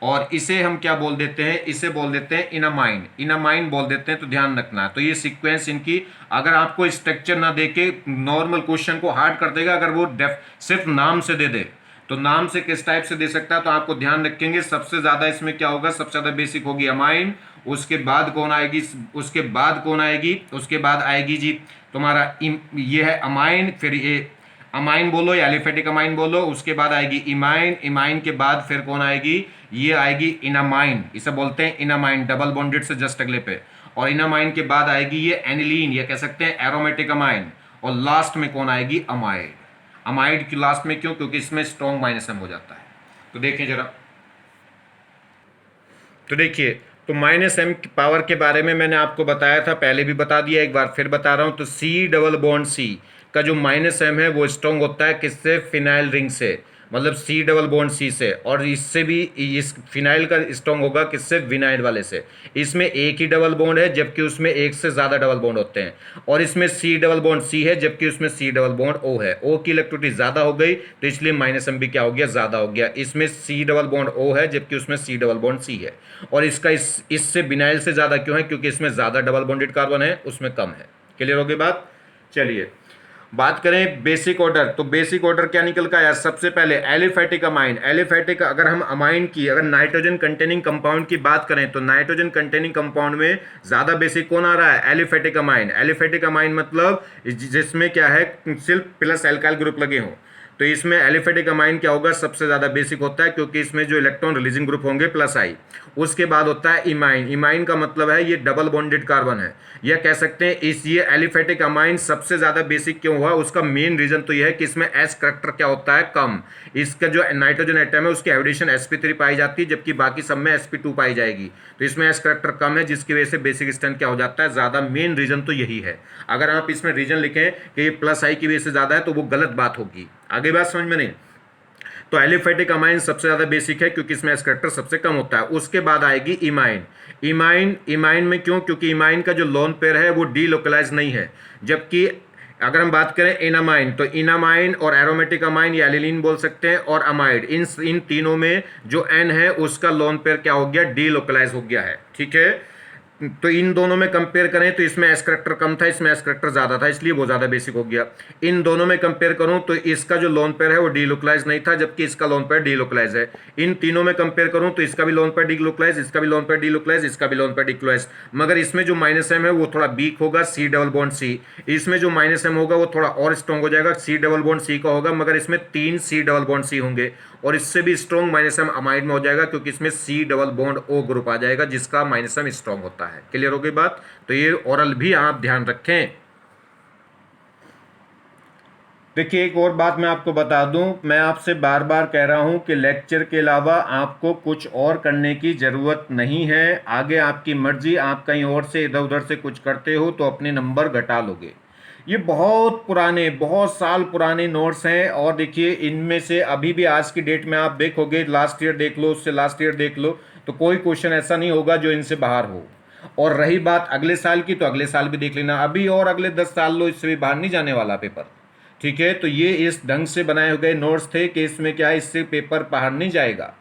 और इसे हम क्या बोल देते हैं, इसे बोल देते हैं इनामाइन बोल देते हैं। तो ध्यान रखना है, तो ये सीक्वेंस इनकी, अगर आपको स्ट्रक्चर ना देके नॉर्मल क्वेश्चन को हार्ड कर देगा, अगर वो सिर्फ नाम से दे दे तो नाम से किस टाइप से दे सकता है, तो आपको ध्यान रखेंगे सबसे ज़्यादा इसमें क्या होगा, सबसे ज़्यादा बेसिक होगी अमाइन, उसके बाद कौन आएगी, उसके बाद आएगी जी तुम्हारा ये है अमाइन, फिर ये अमाइन बोलो या एलिफेटिक अमाइन बोलो, उसके बाद आएगी इमाइन के बाद फिर कौन आएगी, ये आएगी इनामाइन, इसे बोलते हैं इनामाइन, डबल बॉन्डेड से जस्ट अगले पे, और इनामाइन के बाद आएगी ये एनिलीन, ये कह सकते हैं एरोमेटिक अमाइन, और लास्ट में कौन आएगी, अमाइड। अमाइड की लास्ट में क्यों, क्योंकि इसमें स्ट्रॉन्ग माइनस एम हो जाता है। तो देखें जरा, तो देखिए, तो माइनस एम की पावर के बारे में मैंने आपको बताया था, पहले भी बता दिया, एक बार फिर बता रहा हूं। तो सी डबल बॉन्ड सी का जो माइनस एम है वो स्ट्रॉन्ग होता है किससे, फिनाइल रिंग से, मतलब सी डबल बॉन्ड सी से, और इससे भी इस फिनाइल का स्ट्रॉन्ग होगा किससे, विनाइल वाले से। इसमें एक ही डबल बॉन्ड है जबकि उसमें एक से ज़्यादा डबल बॉन्ड होते हैं, और इसमें सी डबल बॉन्ड सी है जबकि उसमें सी डबल बॉन्ड ओ है। ओ की इलेक्ट्रिसिटी ज़्यादा हो गई तो इसलिए माइनस एम भी क्या हो गया, ज़्यादा हो गया। इसमें सी डबल बॉन्ड ओ है जबकि उसमें सी डबल बॉन्ड सी है, और इसका इससे विनाइल से ज़्यादा क्यों है, क्योंकि इसमें ज़्यादा डबल बॉन्डेड कार्बन है, उसमें कम है। क्लियर हो गई बात। चलिए बात करें बेसिक ऑर्डर, तो बेसिक ऑर्डर क्या निकल का आया, सबसे पहले एलिफेटिक अमाइन। एलिफेटिक, अगर हम अमाइन की, अगर नाइट्रोजन कंटेनिंग कंपाउंड की बात करें तो नाइट्रोजन कंटेनिंग कंपाउंड में ज़्यादा बेसिक कौन आ रहा है, एलिफेटिक अमाइन। एलिफेटिक अमाइन मतलब जिसमें क्या है, सिर्फ प्लस एल्काइल ग्रुप लगे हों। तो इसमें एलिफेटिक अमाइन क्या होगा, सबसे ज़्यादा बेसिक होता है, क्योंकि इसमें जो इलेक्ट्रॉन रिलीजिंग ग्रुप होंगे प्लस आई। उसके बाद होता है इमाइन। इमाइन का मतलब है ये डबल बॉन्डेड कार्बन है, या कह सकते हैं इस ये एलिफेटिक अमाइन सबसे ज़्यादा बेसिक क्यों हुआ, उसका मेन रीज़न तो ये है कि इसमें एस करैक्टर क्या होता है, कम। इसका जो नाइट्रोजन एटम है उसकी एवोल्यूशन sp3 पाई जाती है, जबकि बाकी सब में sp2 पाई जाएगी। तो इसमें एस करैक्टर कम है, जिसकी वजह से बेसिक स्ट्रेंथ क्या हो जाता है, ज़्यादा। मेन रीज़न तो यही है। अगर आप इसमें रीजन लिखें कि ये प्लस आई की वजह से ज़्यादा है तो वो गलत बात होगी। आगे बात समझ में नहीं। तो एलिफेटिक अमाइन सबसे ज़्यादा बेसिक है क्योंकि इसमें एस करैक्टर सबसे कम होता है। उसके बाद आएगी इमाइन। इमाइन में क्यों, क्योंकि इमाइन का जो लोन पेयर है वो डीलोकलाइज नहीं है, जबकि अगर हम बात करें इनामाइन, तो इनामाइन और एरोमेटिक अमाइन या एलिलीन बोल सकते हैं, और अमाइड, इन तीनों में जो एन है उसका लोन पेयर क्या हो गया, डीलोकलाइज हो गया है। ठीक है, तो इन दोनों में कंपेयर करें तो इसमें एस करैक्टर कम था, इसमें एस करैक्टर ज़्यादा था, इसलिए वो ज़्यादा बेसिक हो गया। इन दोनों में कंपेयर करूं तो इसका जो लोन पेयर है वो डीलोकलाइज नहीं था, जबकि इसका लोन पेयर डीलोकलाइज है। इन तीनों में कंपेयर करूं तो इसका भी लोन पेयर डीलोकलाइज, इसका भी लोन पेयर डीलोकलाइज, इसका भी लोन पेयर डीलोकलाइज। मगर इसमें जो माइनस एम है वो थोड़ा वीक होगा, सी डबल बॉन्ड सी। इसमें जो माइनस एम होगा वो थोड़ा और स्ट्रॉन्ग हो जाएगा, सी डबल बॉन्ड सी का होगा, मगर इसमें 3 सी डबल बॉन्ड सी होंगे, और इससे भी स्ट्रॉन्ग माइनस एम अमाइड में हो जाएगा, क्योंकि इसमें C double bond O group आ जाएगा जिसका माइनस एम स्ट्रॉन्ग होता है। क्लियर हो गई बात। तो ये ओरल भी आप ध्यान रखें। देखिए एक और बात मैं आपको बता दूं, मैं आपसे बार बार कह रहा हूं कि लेक्चर के अलावा आपको कुछ और करने की ज़रूरत नहीं है। आगे आपकी मर्जी, आप कहीं और से इधर उधर से कुछ करते हो तो अपने नंबर घटा लोगे। ये बहुत पुराने, बहुत साल पुराने नोट्स हैं, और देखिए इनमें से अभी भी आज की डेट में आप देखोगे, लास्ट ईयर देख लो, उससे लास्ट ईयर देख लो, तो कोई क्वेश्चन ऐसा नहीं होगा जो इनसे बाहर हो। और रही बात अगले साल की, तो अगले साल भी देख लेना, अभी और अगले 10 साल लो, इससे भी बाहर नहीं जाने वाला पेपर। ठीक है, तो ये इस ढंग से बनाए हुए नोट्स थे कि इसमें क्या है, इससे पेपर बाहर नहीं जाएगा।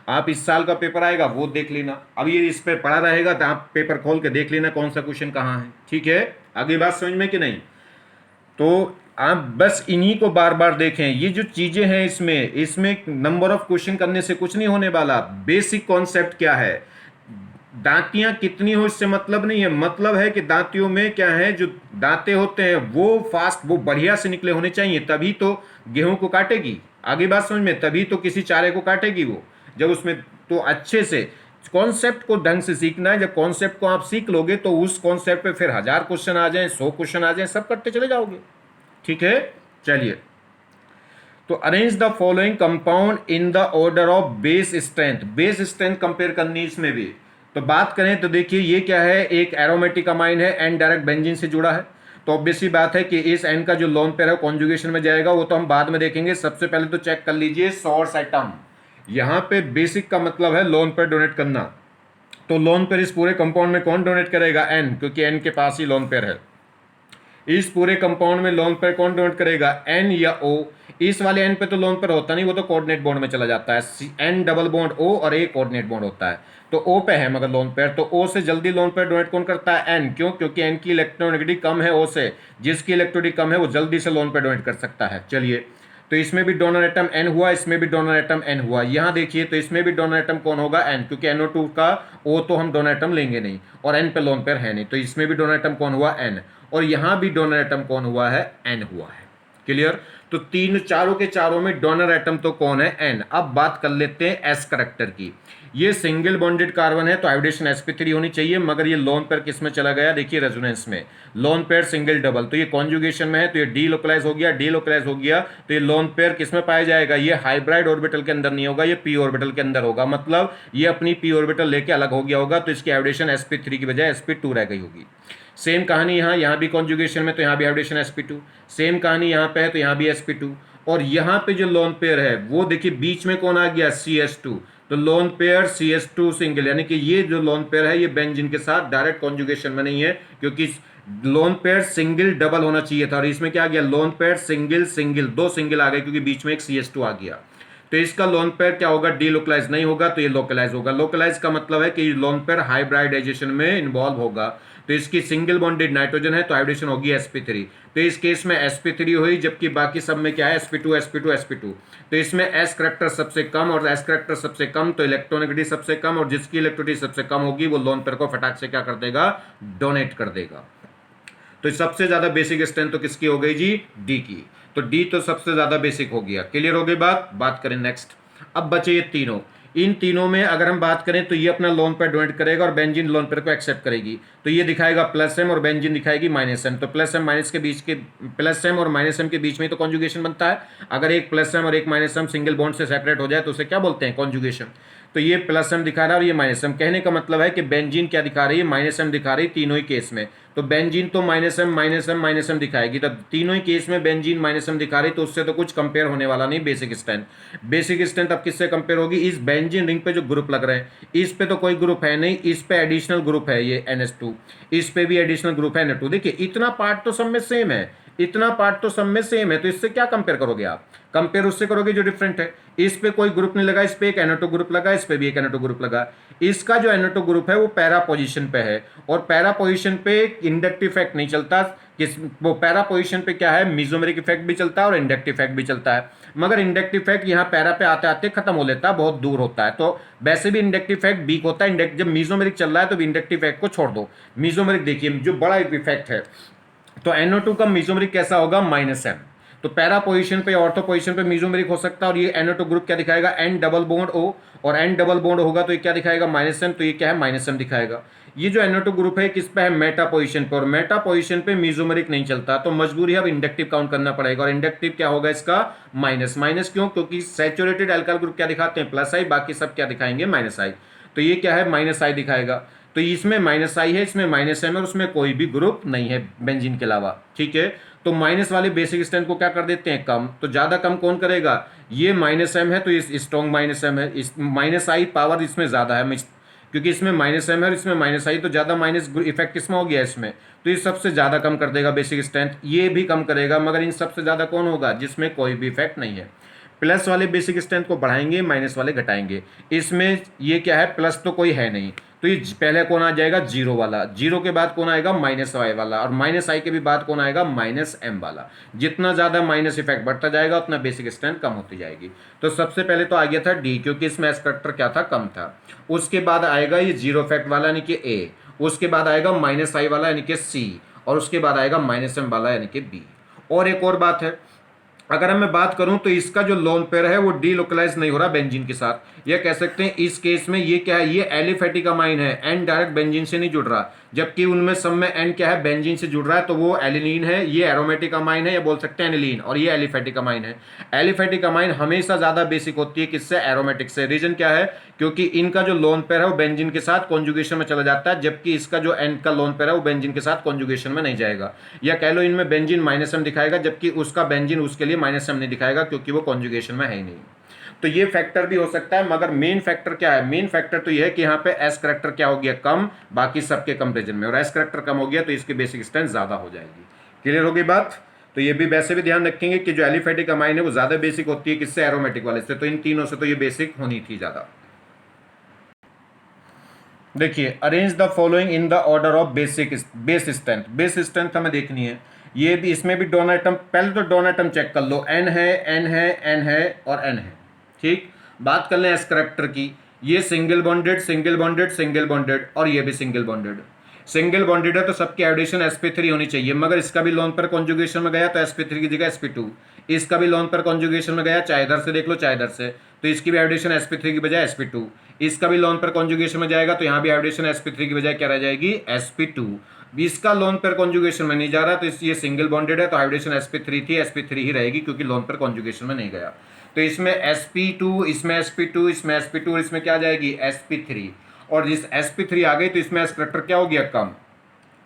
आप इस साल का पेपर आएगा वो देख लेना, अब ये इस पर पड़ा रहेगा तो आप पेपर खोल के देख लेना कौन सा क्वेश्चन कहाँ है। ठीक है, आगे बात समझ में कि नहीं। तो आप बस इन्हीं को बार बार देखें। ये जो चीज़ें हैं इसमें नंबर ऑफ क्वेश्चन करने से कुछ नहीं होने वाला। बेसिक कॉन्सेप्ट क्या है, दांतियां कितनी हो इससे मतलब नहीं है, मतलब है कि दांतियों में क्या है, जो दांते होते हैं वो फास्ट, वो बढ़िया से निकले होने चाहिए, तभी तो गेहूं को काटेगी। आगे बात समझ में, तभी तो किसी चारे को काटेगी वो, जब उसमें। तो अच्छे से कॉन्सेप्ट को ढंग से सीखना है। जब कॉन्सेप्ट को आप सीख लोगे तो उस कॉन्सेप्ट पे फिर 1000 क्वेश्चन आ जाएं, 100 क्वेश्चन आ जाएं, सब करते चले जाओगे। ठीक है, चलिए। तो arrange the following compound in the order of base strength. Base strength compare करनी इसमें भी। तो बात करें तो देखिए ये क्या है, एक एरोमेटिक अमाइन है, एन डायरेक्ट बेंजीन से जुड़ा है, तो ऑब्वियसली बात है कि इस एन का जो लोन पेयर है कॉन्जुगेशन में जाएगा, वो तो हम बाद में देखेंगे। सबसे पहले तो चेक कर लीजिए सोर्स एटम। यहाँ पे बेसिक का मतलब है लोन पेयर डोनेट करना, तो लोन पेयर इस पूरे कंपाउंड में कौन डोनेट करेगा, एन, क्योंकि एन के पास ही लोन पेयर है। इस पूरे कंपाउंड में लोन पेयर कौन डोनेट करेगा, एन या ओ। इस वाले एन पे तो लोन पेयर होता नहीं, वो तो कोऑर्डिनेट बॉन्ड में चला जाता है। एन डबल बॉन्ड ओ और ए कोऑर्डिनेट बॉन्ड होता है, तो ओ पे है मगर लोन पेयर, तो ओ से जल्दी लोन पेयर डोनेट कौन करता है, एन। क्यों, क्योंकि एन की इलेक्ट्रोनेगेटिविटी कम है ओ से, जिसकी इलेक्ट्रोनेगेटिविटी कम है वो जल्दी से लोन पेयर डोनेट कर सकता है। चलिए, तो इसमें भी डोनर एटम एन हुआ, इसमें भी डोनर एटम एन हुआ। यहाँ देखिए तो इसमें भी डोनर एटम कौन होगा, एन, क्योंकि NO2 का ओ तो हम डोनर एटम लेंगे नहीं, और एन पे लोन पेयर है नहीं, तो इसमें भी डोनर एटम कौन हुआ, एन, और यहाँ भी डोनर एटम कौन हुआ है, एन हुआ है। क्लियर। तो तीन चारों के चारों में डोनर एटम तो कौन है, एन। अब बात कर लेते हैं एस करैक्टर की। ये सिंगल बॉन्डेड कार्बन है तो हाइब्रिडेशन sp3 होनी चाहिए, मगर ये लोन पेयर किस में चला गया, देखिए रेजोनेंस में। लोन पेयर सिंगल डबल, तो ये कॉन्जुगेशन में है तो ये डीलोकलाइज हो गया, डीलोकलाइज हो गया तो ये लोन पेयर किस में पाया जाएगा, ये हाइब्राइड ऑर्बिटल के अंदर नहीं होगा, ये p ऑर्बिटल के अंदर होगा। मतलब ये अपनी p ऑर्बिटल लेके अलग हो गया होगा, तो इसकी हाइब्रिडेशन sp3 की बजाय sp2 रह गई होगी। सेम कहानी यहाँ भी कॉन्जुगेशन में, तो यहाँ भी हाइब्रिडेशन sp2। सेम कहानी यहाँ पे है तो यहाँ भी sp2। और यहाँ पे जो लोन पेयर है वो देखिए बीच में कौन आ गया, CS2। तो लोन पेयर CS2 सिंगल, यानी कि ये जो लोन पेयर है ये बेंजीन के साथ डायरेक्ट कॉन्जुगेशन में नहीं है, क्योंकि लोन पेयर सिंगल डबल होना चाहिए था, और इसमें क्या आ गया, लोन पेयर सिंगल सिंगल, दो सिंगल आ गए क्योंकि बीच में एक CS2 आ गया। तो इसका लोन पेयर क्या होगा, डीलोकलाइज नहीं होगा, तो ये लोकलाइज होगा। लोकलाइज का मतलब है कि लोन पेयर हाइब्रिडाइजेशन में इन्वॉल्व होगा, तो इसकी सिंगल बॉन्डेड नाइट्रोजन है तो हाइब्रिडेशन होगी sp3। तो इस केस में sp3 हुई, जबकि बाकी सब में क्या है, sp2 sp2 sp2। तो इसमें s करैक्टर सबसे कम, और s करैक्टर सबसे कम तो इलेक्ट्रोनेगेटिविटी सबसे कम, और जिसकी इलेक्ट्रोनेगेटिविटी सबसे कम होगी वो लोन पेयर को फटाक से क्या कर देगा, डोनेट कर देगा। तो तो सबसे ज्यादा बेसिक स्ट्रेंथ तो किसकी हो गई जी, डी की। तो डी तो सबसे ज्यादा बेसिक हो गया। क्लियर हो गई बात करें नेक्स्ट। अब बचे ये तीनों। इन तीनों में अगर हम बात करें तो ये अपना लोन पेयर डोनेट करेगा और बेंजीन लोन पेयर को एक्सेप्ट करेगी, तो ये दिखाएगा प्लस एम और बेंजीन दिखाएगी माइनस एम। तो प्लस एम माइनस के बीच के, प्लस एम और माइनस एम के बीच में तो कॉन्जुगेशन बनता है। अगर एक प्लस एम और एक माइनस एम सिंगल बॉन्ड से सेपरेट हो जाए तो उसे क्या बोलते हैं, कॉन्जुगेशन। तो ये प्लस एम दिखा रहा है और ये माइनस एम, कहने का मतलब है कि बेंजीन क्या दिखा रही है, माइनस एम दिखा रही है तीनों ही केस में। तो बेंजीन तो minus M minus M minus M दिखाएगी, तब तीनों ही केस में बेंजीन माइनस एम दिखा रही, तो उससे तो कुछ कंपेयर होने वाला नहीं बेसिक स्ट्रेंथ। बेसिक स्ट्रेंथ अब किससे कंपेयर होगी, इस बेंजीन रिंग पे जो ग्रुप लग रहे हैं, इस पे तो कोई ग्रुप है नहीं, इस पे एडिशनल ग्रुप है ये NH2, इस पे भी एडिशनल ग्रुप है Na2। देखिए इतना पार्ट तो सब में सेम है, इतना पार्ट तो सब में सेम है, तो इससे क्या कंपेयर करोगे आप, कंपेयर उससे करोगे जो डिफरेंट है। इस पे कोई ग्रुप नहीं लगा, इस पे एक Na2 ग्रुप लगा, इस पे भी एक Na2 ग्रुप लगा। इसका जो Na2 ग्रुप है वो पैरा पोजीशन पे है, और पैरा पोजीशन पे इंडक्टिव इफेक्ट नहीं चलता। किस वो पैरा पोजीशन पे क्या है, मिजोमेरिक इफेक्ट भी चलता है और इंडक्टिव इफेक्ट भी चलता है, मगर इंडक्टिव इफेक्ट यहाँ पैरा पे आते आते खत्म हो लेता है, बहुत दूर होता है। तो वैसे भी इंडक्टिव इफेक्ट वीक होता है, जब मिजोमेरिक चल रहा है तो इंडक्टिव इफेक्ट को छोड़ दो। मिजोमेरिक देखिए जो बड़ा इफेक्ट है, तो NO2 का मिजोमेरिक कैसा होगा, माइनस एम। तो पैरा पोजीशन पे ऑर्थो पोजीशन पे मिजोमेरिक हो सकता है, और ये NO2 ग्रुप क्या दिखाएगा, N डबल बॉन्ड O, और N डबल बॉन्ड होगा तो ये क्या दिखाएगा, माइनस एम, तो ये क्या है, माइनस एम दिखाएगा। ये जो NO2 ग्रुप है किस पे है, मेटा पोजीशन पे, और मेटा पोजीशन पे मिजोमेरिक नहीं चलता, तो मजबूरी है अब इंडक्टिव काउंट करना पड़ेगा, और इंडक्टिव क्या होगा इसका, माइनस। माइनस क्यों, क्योंकि सैचुरेटेड अल्काइल ग्रुप क्या दिखाते हैं, प्लस आई, बाकी सब क्या दिखाएंगे, माइनस आई। तो ये क्या है, माइनस आई दिखाएगा। तो इसमें माइनस आई है, इसमें माइनस एम है, और उसमें कोई भी ग्रुप नहीं है बेंजीन के अलावा, ठीक है। तो माइनस वाले बेसिक स्ट्रेंथ को क्या कर देते हैं, कम। तो ज्यादा कम कौन करेगा, ये माइनस एम है तो इस स्ट्रॉन्ग माइनस एम है, इस माइनस आई पावर इसमें ज्यादा है, क्योंकि इसमें माइनस एम है और इसमें माइनस आई, तो ज्यादा माइनस इफेक्ट किसमें हो गया इसमें, तो ये सबसे ज्यादा कम कर देगा बेसिक स्ट्रेंथ, ये भी कम करेगा, मगर इन सबसे ज्यादा कौन होगा, जिसमें कोई भी इफेक्ट नहीं है। प्लस वाले बेसिक स्ट्रेंथ को बढ़ाएंगे, माइनस वाले घटाएंगे। इसमें ये क्या है, प्लस तो कोई है नहीं, तो ये पहले कौन आ जाएगा, जीरो वाला, जीरो के बाद कौन आएगा, माइनस आई वाला, और माइनस आई के भी बाद कौन आएगा, माइनस एम वाला। जितना ज्यादा माइनस इफेक्ट बढ़ता जाएगा उतना बेसिक स्ट्रेंथ कम होती जाएगी। तो सबसे पहले तो आ गया था डी, क्योंकि इसमें एस फैक्टर क्या था, कम था। उसके बाद आएगा ये जीरो इफेक्ट वाला यानी कि ए, उसके बाद आएगा माइनस आई वाला यानी कि सी, और उसके बाद आएगा माइनस एम वाला यानी कि बी। और एक और बात है, अगर मैं बात करूं तो इसका जो लोन पेयर है वो डीलोकलाइज नहीं हो रहा बेंजीन के साथ, या कह सकते हैं इस केस में ये क्या है, ये एलिफेटिक अमाइन है, एन डायरेक्ट बेंजीन से नहीं जुड़ रहा, जबकि उनमें सब में एन क्या है, बेंजीन से जुड़ रहा है, तो वो एलिलीन है, ये एरोमेटिक अमाइन है, या बोल सकते हैं एनिलीन, और ये एलिफेटिक अमाइन है। एलिफेटिक अमाइन हमेशा ज्यादा बेसिक होती है किससे, एरोमेटिक से। रीजन क्या है, क्योंकि इनका जो लोन पेयर है वो बेंजीन के साथ कॉन्जुगेशन में चला जाता है, जबकि इसका जो एन का लोन पेयर है वो बेंजीन के साथ कॉन्जुगेशन में नहीं जाएगा, या कह लो इनमें बेंजीन माइनस एम दिखाएगा जबकि उसका बेंजीन उसके लिए माइनस एम नहीं दिखाएगा, क्योंकि वो कॉन्जुगेशन में है ही नहीं। तो ये फैक्टर भी हो सकता है, मगर मेन फैक्टर क्या है, मेन फैक्टर तो ये है कि यहाँ पे एस करेक्टर क्या हो गया, कम, बाकी सबके कंपेरिजन में, और एस करेक्टर कम हो गया तो इसकी बेसिक स्ट्रेंथ ज्यादा हो जाएगी। क्लियर होगी बात। तो ये भी वैसे भी ध्यान रखेंगे कि जो एलिफेटिक अमाइन है वो ज्यादा बेसिक होती है किससे, एरोमेटिक वाले से, तो इन तीनों से तो ये बेसिक होनी थी ज्यादा। देखिए arrange the following in the order of base strength. Base strength हमें देखनी है, ये भी, इसमें भी डोनर एटम, पहले तो डोनर एटम चेक कर लो, एन है, एन है, एन है और एन है, ठीक। बात कर लें एस करेक्टर की, ये single bonded single bonded single bonded, और ये भी सिंगल बॉन्डेड। सिंगल बॉन्डेड है तो सबकी एडिशन sp3 होनी चाहिए, मगर इसका भी लोन पर कॉन्जुगेशन में गया तो sp3 की जगह sp2, इसका भी लोन पर कॉन्जुगेशन में गया, चाहे इधर से देख लो चाहे इधर से, तो इसकी भी एडिशन sp3 की बजाय sp2, इसका भी लोन पर कॉन्जुगेशन में जाएगा तो यहाँ भी एडिशन sp3 की बजाय क्या रह जाएगी, sp2। इसका लोन पर कॉन्जुगेशन में नहीं जा रहा तो ये सिंगल बॉन्डेड है तो हाइड्रेशन sp3 थी, sp3 ही रहेगी क्योंकि लोन पर कॉन्जुगेशन में नहीं गया। तो इसमें sp2, इसमें sp2, इसमें sp2 और इसमें क्या आ जाएगी, sp3, और जिस sp3 आ गई तो इसमें एस करेक्टर क्या हो गया, कम।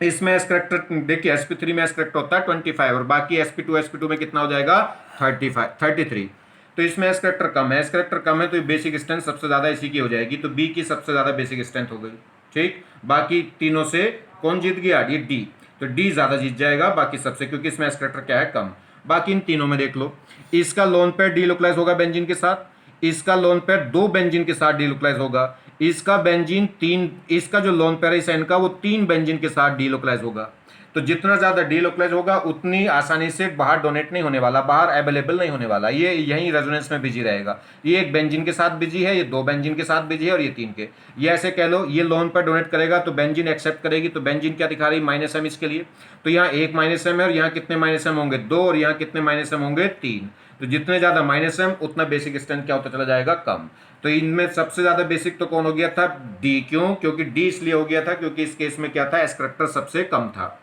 इसमें एस करेक्टर देखिए sp3 में एस करेक्टर होता है 25, और बाकी sp2 में कितना हो जाएगा, 33। तो इसमें एस करेक्टर कम है, एस करेक्टर कम है तो बेसिक स्ट्रेंथ सबसे ज्यादा इसी की हो जाएगी, तो बी की सबसे ज्यादा बेसिक स्ट्रेंथ हो गई, ठीक। बाकी तीनों से कौन जीत गया, ये डी, तो डी ज्यादा जीत जाएगा बाकी सबसे, क्योंकि इसमें एस करेक्टर क्या है, कम। बाकी इन तीनों में देख लो, इसका लोन पेयर डीलोकलाइज होगा बेंजीन के साथ, इसका लोन पेयर दो बेंजीन के साथ डीलोकलाइज होगा, इसका बेंजीन तीन, इसका जो लोन पेयर है इस एन का वो तीन बेंजीन के साथ डीलोकलाइज होगा, तो जितना ज़्यादा डीलोकलाइज होगा उतनी आसानी से बाहर डोनेट नहीं होने वाला, बाहर अवेलेबल नहीं होने वाला, ये यहीं रेजोनेंस में बिजी रहेगा। ये एक बेंजीन के साथ बिजी है, ये दो बेंजीन के साथ बिजी है और ये तीन के। ये ऐसे कह लो, ये लोन पर डोनेट करेगा तो बेंजीन एक्सेप्ट करेगी, तो बेंजीन क्या दिखा रही -m इसके लिए, तो यहाँ एक -m है और यहाँ कितने -m होंगे 2 और यहाँ कितने -m होंगे 3। तो जितने ज़्यादा -m उतना बेसिक स्ट्रेंथ क्या होता चला जाएगा, कम। तो इनमें सबसे ज़्यादा बेसिक तो कौन हो गया था, डी। क्यों? क्योंकि डी इसलिए हो गया था क्योंकि इस केस में क्या था, एस करैक्टर सबसे कम था।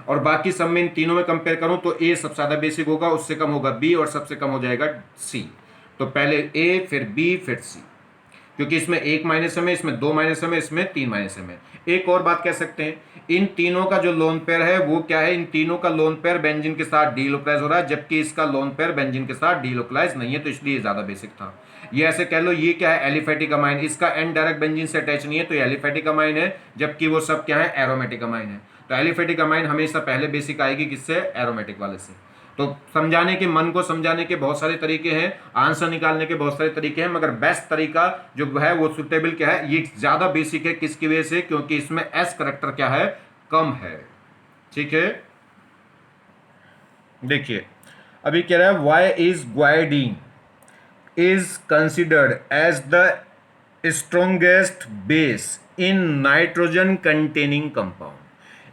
और बाकी सब में इन तीनों में कंपेयर करूं तो ए सबसे ज़्यादा बेसिक होगा, उससे कम होगा बी और सबसे कम हो जाएगा सी। तो पहले ए फिर बी फिर सी, क्योंकि इसमें एक -m है, इसमें दो -m है, इसमें तीन -m है। एक और बात कह सकते हैं, इन तीनों का जो लोन पेयर है वो क्या है, इन तीनों का लोन पेयर बेंजीन के साथ डीलोकलाइज हो रहा है, जबकि इसका लोन पेयर बेंजीन के साथ डीलोकलाइज नहीं है, तो इसलिए ज़्यादा बेसिक था। ये ऐसे कह लो, ये क्या है, एलिफेटिक अमाइन, इसका एन डायरेक्ट बेंजीन से अटैच नहीं है, तो ये एलिफेटिक अमाइन है, जबकि वो सब क्या है, एरोमेटिक अमाइन है। तो एलिफेटिक अमाइन हमेशा पहले बेसिक आएगी किससे, एरोमेटिक वाले से। तो समझाने के, मन को समझाने के बहुत सारे तरीके हैं, आंसर निकालने के बहुत सारे तरीके हैं, मगर बेस्ट तरीका जो है वो सुटेबल क्या है, ये ज़्यादा बेसिक है। किसकी वजह से? क्योंकि इसमें एस करैक्टर क्या है, कम है। ठीक है, देखिए अभी कह रहा है why is guanidine is considered as the strongest base in nitrogen containing compound.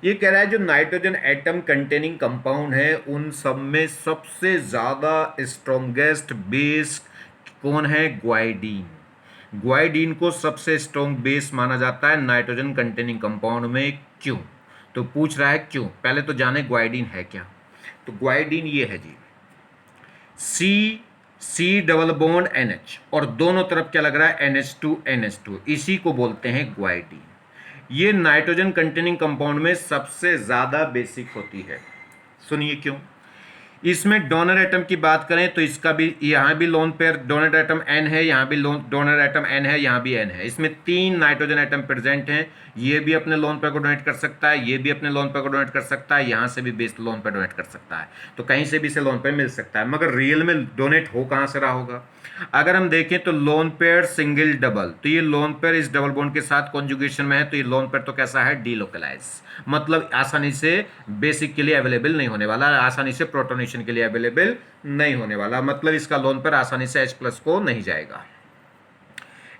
ये कह रहा है जो नाइट्रोजन एटम कंटेनिंग कंपाउंड है उन सब में सबसे ज़्यादा स्ट्रोंगेस्ट बेस कौन है, ग्वाइडीन। ग्वाइडीन को सबसे स्ट्रॉन्ग बेस माना जाता है नाइट्रोजन कंटेनिंग कंपाउंड में। क्यों? तो पूछ रहा है क्यों। पहले तो जाने ग्वाइडीन है क्या। तो ग्वाइडीन ये है जी, सी डबल बॉन्ड NH और दोनों तरफ क्या लग रहा है, NH2 इसी को बोलते हैं ग्वाइडीन। ये नाइट्रोजन कंटेनिंग कंपाउंड में सबसे ज़्यादा बेसिक होती है। सुनिए क्यों। इसमें डोनर एटम की बात करें तो इसका भी, यहाँ भी lone pair donor atom N है, यहाँ भी डोनर एटम N है, यहाँ भी N है। इसमें 3 नाइट्रोजन एटम प्रेजेंट हैं। ये भी अपने लोन पेयर को डोनेट कर सकता है, ये भी अपने लोन पेयर को डोनेट कर सकता है, यहाँ से भी बेस लोन पेयर डोनेट कर सकता है। तो कहीं से भी इसे लोन पेयर मिल सकता है, मगर रियल में डोनेट हो कहाँ से रहा होगा। अगर हम देखें तो लोन पेयर सिंगल डबल, तो ये लोन पेयर इस डबल बॉन्ड के साथ कॉन्जुगेशन में है, तो ये लोन पेयर तो कैसा है, डीलोकलाइज, मतलब आसानी से बेसिक के लिए अवेलेबल नहीं होने वाला, आसानी से प्रोटोनेशन के लिए अवेलेबल नहीं होने वाला, मतलब इसका लोन पेयर आसानी से H+ को नहीं जाएगा।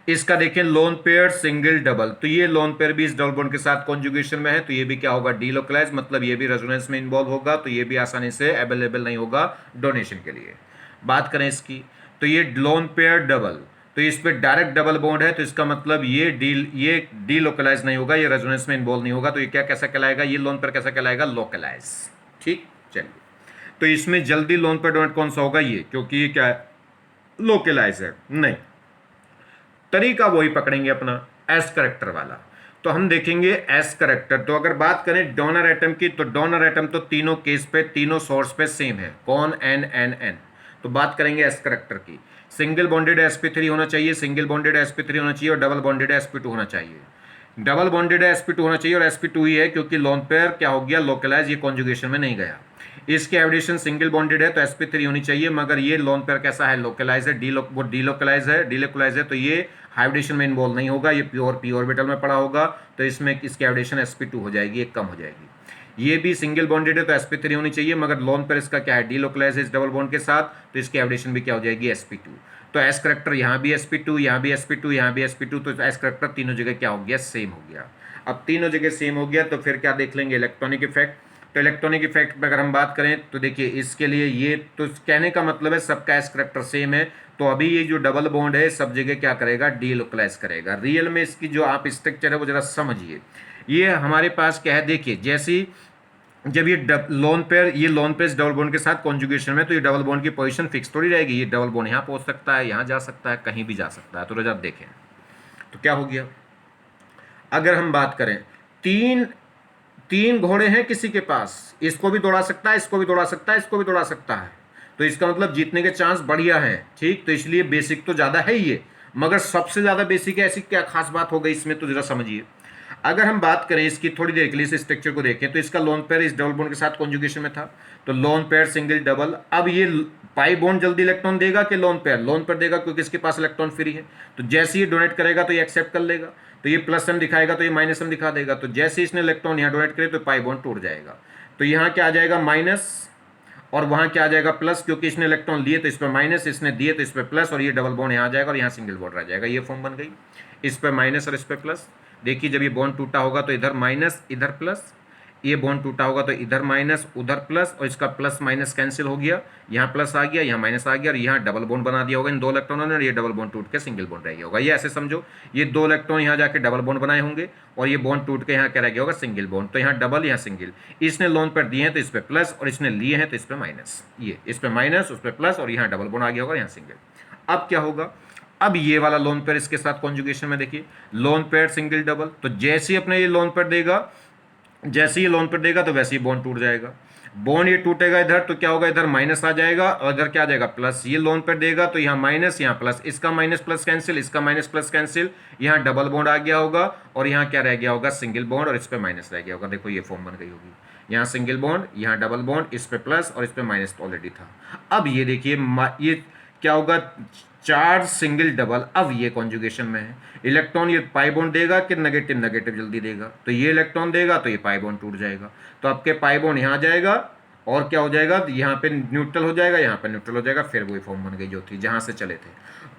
इसका देखें लोन पेयर सिंगल डबल, तो ये लोन पेयर भी इस डबल बॉन्ड के साथ कॉन्जुगेशन में है, तो ये भी क्या होगा, डीलोकलाइज, मतलब ये भी रेजोनेंस में इन्वॉल्व होगा, तो ये भी आसानी से अवेलेबल नहीं होगा डोनेशन के लिए। बात करें इसकी, तो ये लोन पेयर डबल, तो इस पे डायरेक्ट डबल बॉन्ड है, तो इसका मतलब ये डीलोकलाइज नहीं होगा, ये रेजोनेंस में इन्वॉल्व नहीं होगा, तो ये क्या कैसा कहलाएगा, ये लोन पेयर कैसा कहलाएगा, लोकलाइज। ठीक, चलिए, तो इसमें जल्दी लोन पेयर डोनेट कौन सा होगा, ये, क्योंकि ये क्या है, लोकलाइज है। नहीं, तरीका वही पकड़ेंगे अपना, एस करैक्टर वाला। तो हम देखेंगे एस करैक्टर। तो अगर बात करें डोनर एटम की, तो डोनर एटम तो तीनों केस पे, तीनों सोर्स पे सेम है, कौन, N। तो बात करेंगे एस करैक्टर की, सिंगल बॉन्डेड sp3 होना चाहिए, सिंगल बॉन्डेड sp3 होना चाहिए और डबल बॉन्डेड sp2 होना चाहिए। डबल बॉन्डेड sp2 होना चाहिए और sp2 ही है, क्योंकि लोन पेयर क्या हो गया, लोकलाइज, ये कॉन्जुगेशन में नहीं गया। इसके एडिशन सिंगल बॉन्डेड है तो sp3 होनी चाहिए, मगर ये लोन पेयर कैसा है, लोकलाइज है, वो डीलोकलाइज है, तो ये हाइब्रिडेशन में इन्वॉल्व नहीं होगा, ये प्योर p ऑर्बिटल में पड़ा होगा, तो इसमें इसकी एडिशन sp2 हो जाएगी, एक कम हो जाएगी। ये भी सिंगल बॉन्डेड है तो sp3 होनी चाहिए, मगर लोन पेयर इसका क्या है, डीलोकलाइज है इस डबल बॉन्ड के साथ, तो इसकी एडिशन भी क्या हो जाएगी, sp2। तो एस करैक्टर यहाँ भी sp2, यहाँ भी sp2, यहाँ भी sp2, तो एस करैक्टर तीनों जगह क्या हो गया, सेम हो गया। अब तीनों जगह सेम हो गया तो फिर क्या देख लेंगे, इलेक्ट्रॉनिक इफेक्ट। तो इलेक्ट्रॉनिक इफेक्ट पर अगर हम बात करें तो देखिए इसके लिए ये तो कहने का मतलब है सबका एस करैक्टर सेम है, तो अभी ये जो डबल बॉन्ड है सब जगह क्या करेगा, डीलोकलाइज करेगा। रियल में इसकी जो आप स्ट्रक्चर है वो जरा समझिए। ये हमारे पास क्या है, देखिए जैसी जब ये लोन पेयर डबल बॉन्ड के साथ कॉन्जुगेशन में, तो ये डबल बॉन्ड की पोजीशन फिक्स थोड़ी रहेगी, ये डबल बॉन्ड यहाँ पहुँच सकता है, यहाँ जा सकता है, कहीं भी जा सकता है। तो जब देखें तो क्या हो गया, अगर हम बात करें तीन घोड़े हैं किसी के पास, इसको भी दौड़ा सकता है, इसको भी दौड़ा सकता है, इसको भी दौड़ा सकता है, तो इसका मतलब जीतने के चांस बढ़िया है। ठीक, तो इसलिए बेसिक तो ज़्यादा है ये, मगर सबसे ज़्यादा बेसिक है, ऐसी क्या खास बात हो गई इसमें, तो जरा समझिए। अगर हम बात करें इसकी थोड़ी देर के लिए इस स्ट्रक्चर को देखें तो इसका लोन पेयर इस डबल बॉन्ड के साथ कॉन्जुगेशन में था, तो लोन पेयर सिंगल डबल। अब ये पाई बॉन्ड जल्दी इलेक्ट्रॉन देगा कि लोन पेयर देगा, क्योंकि इसके पास इलेक्ट्रॉन फ्री है। तो जैसे ही डोनेट करेगा तो ये एक्सेप्ट कर लेगा, तो ये प्लस एम दिखाएगा तो ये माइनस एम दिखा देगा। तो जैसे इसने इलेक्ट्रॉन यहाँ डोनेट करे तो पाई बॉन्ड टूट जाएगा। तो यहाँ क्या आ जाएगा माइनस, और वहां क्या आ जाएगा प्लस, क्योंकि इसने इलेक्ट्रॉन लिए तो इस पर माइनस, इसने दिए तो इस पर प्लस, और ये डबल बॉन्ड यहाँ आ जाएगा और यहाँ सिंगल बॉन्ड रह जाएगा। ये फॉर्म बन गई, इस पर माइनस और इस पर प्लस। देखिए जब ये बॉन्ड टूटा होगा तो इधर माइनस इधर प्लस, ये बॉन्ड टूटा होगा तो इधर माइनस उधर प्लस, और इसका प्लस माइनस कैंसिल हो गया, यहाँ प्लस आ गया, यहाँ माइनस आ गया, और यहाँ डबल बॉन्ड बना दिया होगा इन दो इलेक्ट्रॉनों ने, और ये डबल बॉन्ड टूट के सिंगल बॉन्ड रह गया होगा। ये ऐसे समझो, ये दो इलेक्ट्रॉन यहाँ जाके डबल बॉन्ड बनाए होंगे और ये बॉन्ड टूट के यहाँ क्या रह गया होगा सिंगल बॉन्ड। तो यहाँ डबल यहाँ सिंगल, इसने लोन पर दिए हैं तो इस पर प्लस, और इसने लिए हैं तो इस पर माइनस, ये इस पर माइनस उस पर प्लस, और यहाँ डबल बॉन्ड आ गया होगा, यहाँ सिंगल। अब क्या होगा, अब ये वाला लोन पेयर इसके साथ कॉन्जुगेशन में देखिए, लोन पेयर सिंगल डबल, तो जैसे ही अपने ये लोन पेयर देगा, जैसे ही लोन पेयर देगा तो वैसे ही बॉन्ड टूट जाएगा। बॉन्ड ये टूटेगा इधर तो क्या होगा, इधर माइनस आ जाएगा और इधर क्या आ जाएगा प्लस। ये लोन पेयर देगा तो यहाँ माइनस यहाँ प्लस, इसका माइनस प्लस कैंसिल, इसका माइनस प्लस कैंसिल, यहाँ डबल बॉन्ड आ गया होगा और यहाँ क्या रह गया होगा सिंगल बॉन्ड, और इस पर माइनस रह गया होगा। देखो ये फॉर्म बन गई होगी, यहाँ सिंगल बॉन्ड, यहाँ डबल बॉन्ड, इस पे प्लस और इस पे माइनस ऑलरेडी था। अब ये देखिए ये क्या होगा, चार्ज सिंगल डबल, अब ये कॉन्जुगेशन में है। इलेक्ट्रॉन ये पाई बॉन्ड देगा कि नेगेटिव, नेगेटिव जल्दी देगा, तो ये इलेक्ट्रॉन देगा तो ये पाई बॉन्ड टूट जाएगा, तो आपके पाई बॉन्ड यहाँ जाएगा और क्या हो जाएगा, यहाँ पे न्यूट्रल हो जाएगा, यहाँ पे न्यूट्रल हो जाएगा, फिर वही फॉर्म बन गई जो थी जहाँ से चले थे।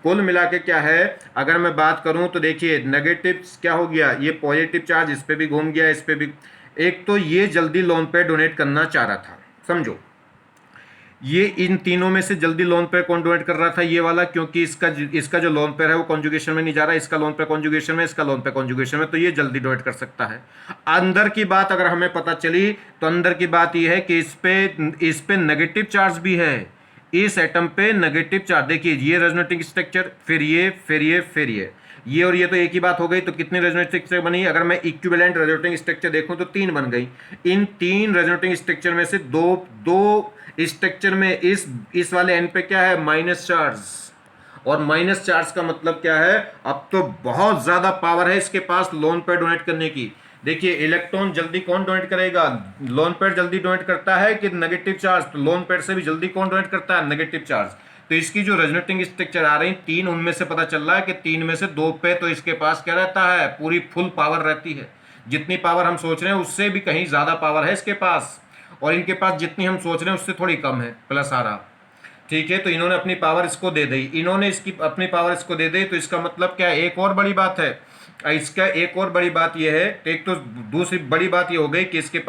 कुल मिला के क्या है, अगर मैं बात करूँ तो देखिए नेगेटिव क्या हो गया, ये पॉजिटिव चार्ज इस पर भी घूम गया, इस पर भी। एक तो ये जल्दी लोन पे डोनेट करना चाह रहा था, समझो ये इन तीनों में से जल्दी लोन पेयर कौन डोनेट कर रहा था, ये वाला, क्योंकि इसका जो लोन पेयर है वो कॉन्जुगेशन में नहीं जा रहा, इसका लोन पेयर कॉन्जुगेशन में, इसका लोन पेयर कॉन्जुगेशन में, तो ये जल्दी डोनेट कर सकता है। अंदर की बात अगर हमें पता चली तो अंदर की बात ये है कि इस पे नेगेटिव चार्ज भी है, इस एटम पे नेगेटिव चार्ज। देखिए ये रेजोनेटिंग स्ट्रक्चर, फिर ये फिर ये फिर ये और ये तो एक ही बात हो गई। तो कितने रेजोनेटिंग स्ट्रक्चर बनी, अगर मैं इक्विवेलेंट रेजोनेटिंग स्ट्रक्चर देखूं तो 3 बन गई। इन 3 रेजोनेटिंग स्ट्रक्चर में से दो स्ट्रक्चर में इस वाले एंड पे क्या है माइनस चार्ज, और माइनस चार्ज का मतलब क्या है, अब तो बहुत ज्यादा पावर है इसके पास लोन पेयर डोनेट करने की। देखिए इलेक्ट्रॉन जल्दी कौन डोनेट करेगा, लोन पेयर जल्दी डोनेट करता है कि नेगेटिव चार्ज, तो लोन पेयर से भी जल्दी कौन डोनेट करता है, नेगेटिव चार्ज। तो इसकी जो रेजोनेटिंग स्ट्रक्चर आ रही 3, उनमें से पता चल रहा है कि 3 में से 2 पे तो इसके पास क्या रहता है, पूरी फुल पावर रहती है। जितनी पावर हम सोच रहे हैं उससे भी कहीं ज्यादा पावर है इसके पास, और इनके पास जितनी हम सोच रहे हैं उससे थोड़ी कम है, प्लस आ रहा। ठीक है, तो इन्होंने अपनी पावर इसको दे दी, इन्होंने इसकी अपनी पावर इसको दे दी, तो इसका मतलब क्या है, एक और बड़ी बात है इसका, एक और बड़ी बात यह है, एक तो दूसरी बड़ी बात यह हो गई कि इसके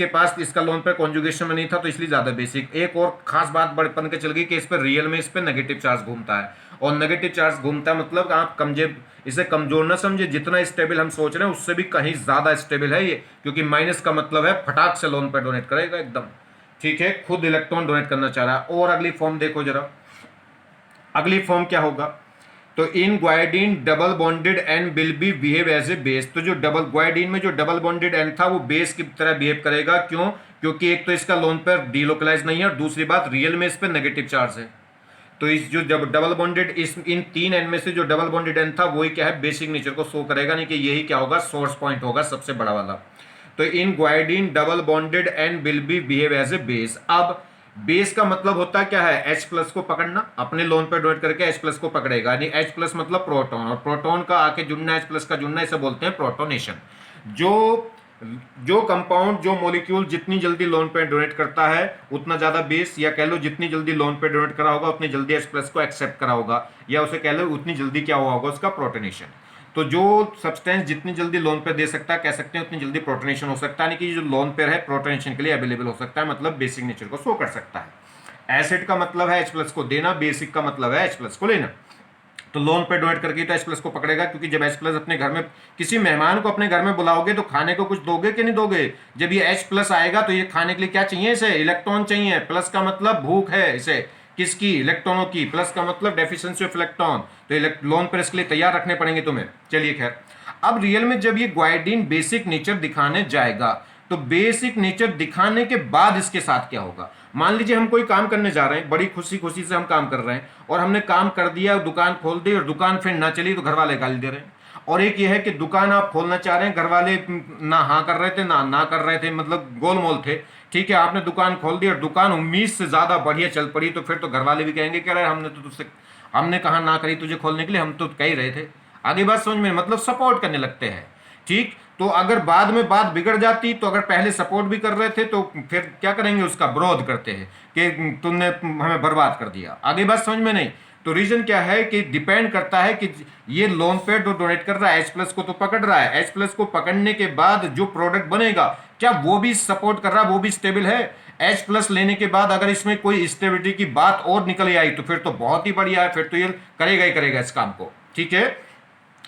पास इसका लोन पे कॉन्जुगेशन में नहीं था, तो इसलिए ज्यादा बेसिक। एक और खास बात बन के चल गई कि इस पर रियल में इस पर नेगेटिव चार्ज घूमता है, और नेगेटिव चार्ज घूमता है मतलब आप इसे कमजोर ना समझे, जितना स्टेबल हम सोच रहे हैं उससे भी कहीं ज्यादा स्टेबल है ये, क्योंकि माइनस का मतलब है फटाक से लोन पे डोनेट करेगा एकदम। ठीक है, खुद इलेक्ट्रॉन डोनेट करना चाह रहा है। और अगली फॉर्म देखो जरा, अगली फॉर्म क्या होगा, तो in guanidine double bonded N will be behave as a base. तो जो ग्वाइडीन में जो डबल बॉन्डेड एन था वो बेस की तरह बिहेव करेगा, क्यों, क्योंकि एक तो इसका लोन पेयर डीलोकलाइज नहीं है, और दूसरी बात रियल में इस पर नेगेटिव चार्ज है। तो इस जो डबल बॉन्डेड इन 3 एन में से जो डबल बॉन्डेड एन था वही क्या है, बेसिक नेचर को शो करेगा, नहीं कि यही क्या होगा, सोर्स पॉइंट होगा सबसे बड़ा वाला। तो in guanidine double bonded N will be behave as a base. अब बेस का मतलब होता है क्या है, H प्लस को पकड़ना, अपने लोन पे डोनेट करके H प्लस को पकड़ेगा, यानी H प्लस मतलब प्रोटॉन, और प्रोटॉन का आके जुड़ना, H प्लस का जुड़ना, इसे बोलते हैं प्रोटोनेशन। जो कंपाउंड, जो मॉलिक्यूल जितनी जल्दी लोन पे डोनेट करता है उतना ज्यादा बेस, या कह लो जितनी जल्दी लोन पे डोनेट करा होगा उतनी जल्दी H प्लस को एक्सेप्ट करा होगा, या उसे कह लो उतनी जल्दी क्या हुआ होगा उसका प्रोटोनेशन। तो जो सब्सटेंस जितनी जल्दी लोन पेयर दे सकता है, कह सकते हैं उतनी जल्दी प्रोटोनेशन हो सकता है, यानी कि जो लोन पेयर है प्रोटोनेशन के लिए अवेलेबल हो सकता है, मतलब बेसिक नेचर को शो कर सकता है। एसिड का मतलब है H प्लस को देना, बेसिक का मतलब है H प्लस को लेना। तो लोन पे डोनेट करके तो H प्लस को पकड़ेगा, क्योंकि जब H प्लस अपने घर में किसी मेहमान को अपने घर में बुलाओगे तो खाने को कुछ दोगे कि नहीं दोगे। जब ये H प्लस आएगा तो ये खाने के लिए क्या चाहिए, इसे इलेक्ट्रॉन चाहिए, प्लस का मतलब भूख है इसे, किसकी, इलेक्ट्रॉनों की, प्लस का मतलब डेफिशिएंसी ऑफ इलेक्ट्रॉन, तो लोन पर इसके लिए तैयार रखने पड़ेंगे तुम्हें। चलिए खैर, अब रियल में जब ये ग्वाइडीन बेसिक नेचर दिखाने जाएगा तो बेसिक नेचर दिखाने के बाद इसके साथ क्या होगा। मान लीजिए हम कोई काम करने जा रहे हैं, बड़ी खुशी खुशी से हम काम कर रहे हैं, और हमने काम कर दिया, दुकान खोल दी, और दुकान फिर ना चली तो घर वाले गाली दे रहे हैं, और एक ये है कि दुकान आप खोलना चाह रहे हैं, घर वाले ना हाँ कर रहे थे ना ना कर रहे थे, मतलब गोलमोल थे। ठीक है, आपने दुकान खोल दी और दुकान उम्मीद से ज्यादा बढ़िया चल पड़ी, तो फिर तो घर वाले भी कहेंगे कि अरे हमने तो तुझसे, हमने कहा ना करी तुझे खोलने के लिए, हम तो कह ही रहे थे। आगे बात समझ में, मतलब सपोर्ट करने लगते हैं। ठीक, तो अगर बाद में बात बिगड़ जाती, तो अगर पहले सपोर्ट भी कर रहे थे तो फिर क्या करेंगे, उसका विरोध करते हैं कि तुमने हमें बर्बाद कर दिया। आगे बात समझ में नहीं। तो रीजन क्या है कि डिपेंड करता है कि ये लोन पे जो डोनेट कर रहा है एच प्लस को तो पकड़ रहा है, एच प्लस को पकड़ने के बाद जो प्रोडक्ट बनेगा क्या वो भी सपोर्ट कर रहा है, वो भी स्टेबल है। एच प्लस लेने के बाद अगर इसमें कोई स्टेबिलिटी की बात और निकल आई तो फिर तो बहुत ही बढ़िया है, फिर तो ये करेगा ही करेगा इस काम को। ठीक है,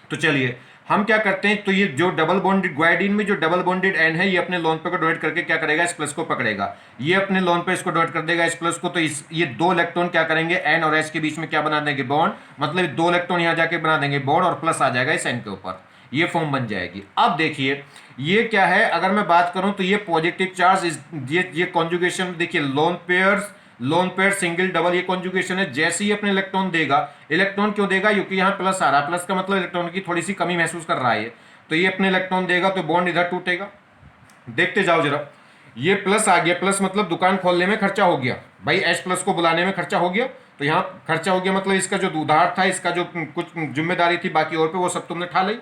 तो चलिए हम क्या करते हैं, तो ये जो डबल बॉन्डेड ग्वाइडीन में जो डबल बॉन्डेड एन है, ये अपने लोन पे को डोनेट करके क्या करेगा, एच प्लस को पकड़ेगा, ये अपने लोन पे इसको डोनेट कर देगा एच प्लस को। तो इस ये दो इलेक्ट्रॉन क्या करेंगे, एन और एच के बीच में क्या बना देंगे, बॉन्ड, मतलब दो इलेक्ट्रॉन यहां जाके बना देंगे बॉन्ड, और प्लस आ जाएगा इस एन के ऊपर, ये फॉर्म बन जाएगी। अब देखिए ये क्या है, अगर मैं बात करूं तो ये पॉजिटिव चार्ज, ये कॉन्जुगेशन देखिए, लोन पेयर सिंगल डबल, ये कॉन्जुगेशन है। जैसे ही अपने इलेक्ट्रॉन देगा, इलेक्ट्रॉन क्यों देगा, क्योंकि यहां प्लस आ रहा है, प्लस का मतलब इलेक्ट्रॉन की थोड़ी सी कमी महसूस कर रहा है, तो ये अपने इलेक्ट्रॉन देगा तो बॉन्ड इधर टूटेगा। देखते जाओ जरा, ये प्लस आ गया, प्लस मतलब दुकान खोलने में खर्चा हो गया भाई, एच प्लस को बुलाने में खर्चा हो गया, तो यहाँ खर्चा हो गया, मतलब इसका जो उधार था, इसका जो कुछ जिम्मेदारी थी बाकी और पे, वो सब तुमने ठा ली।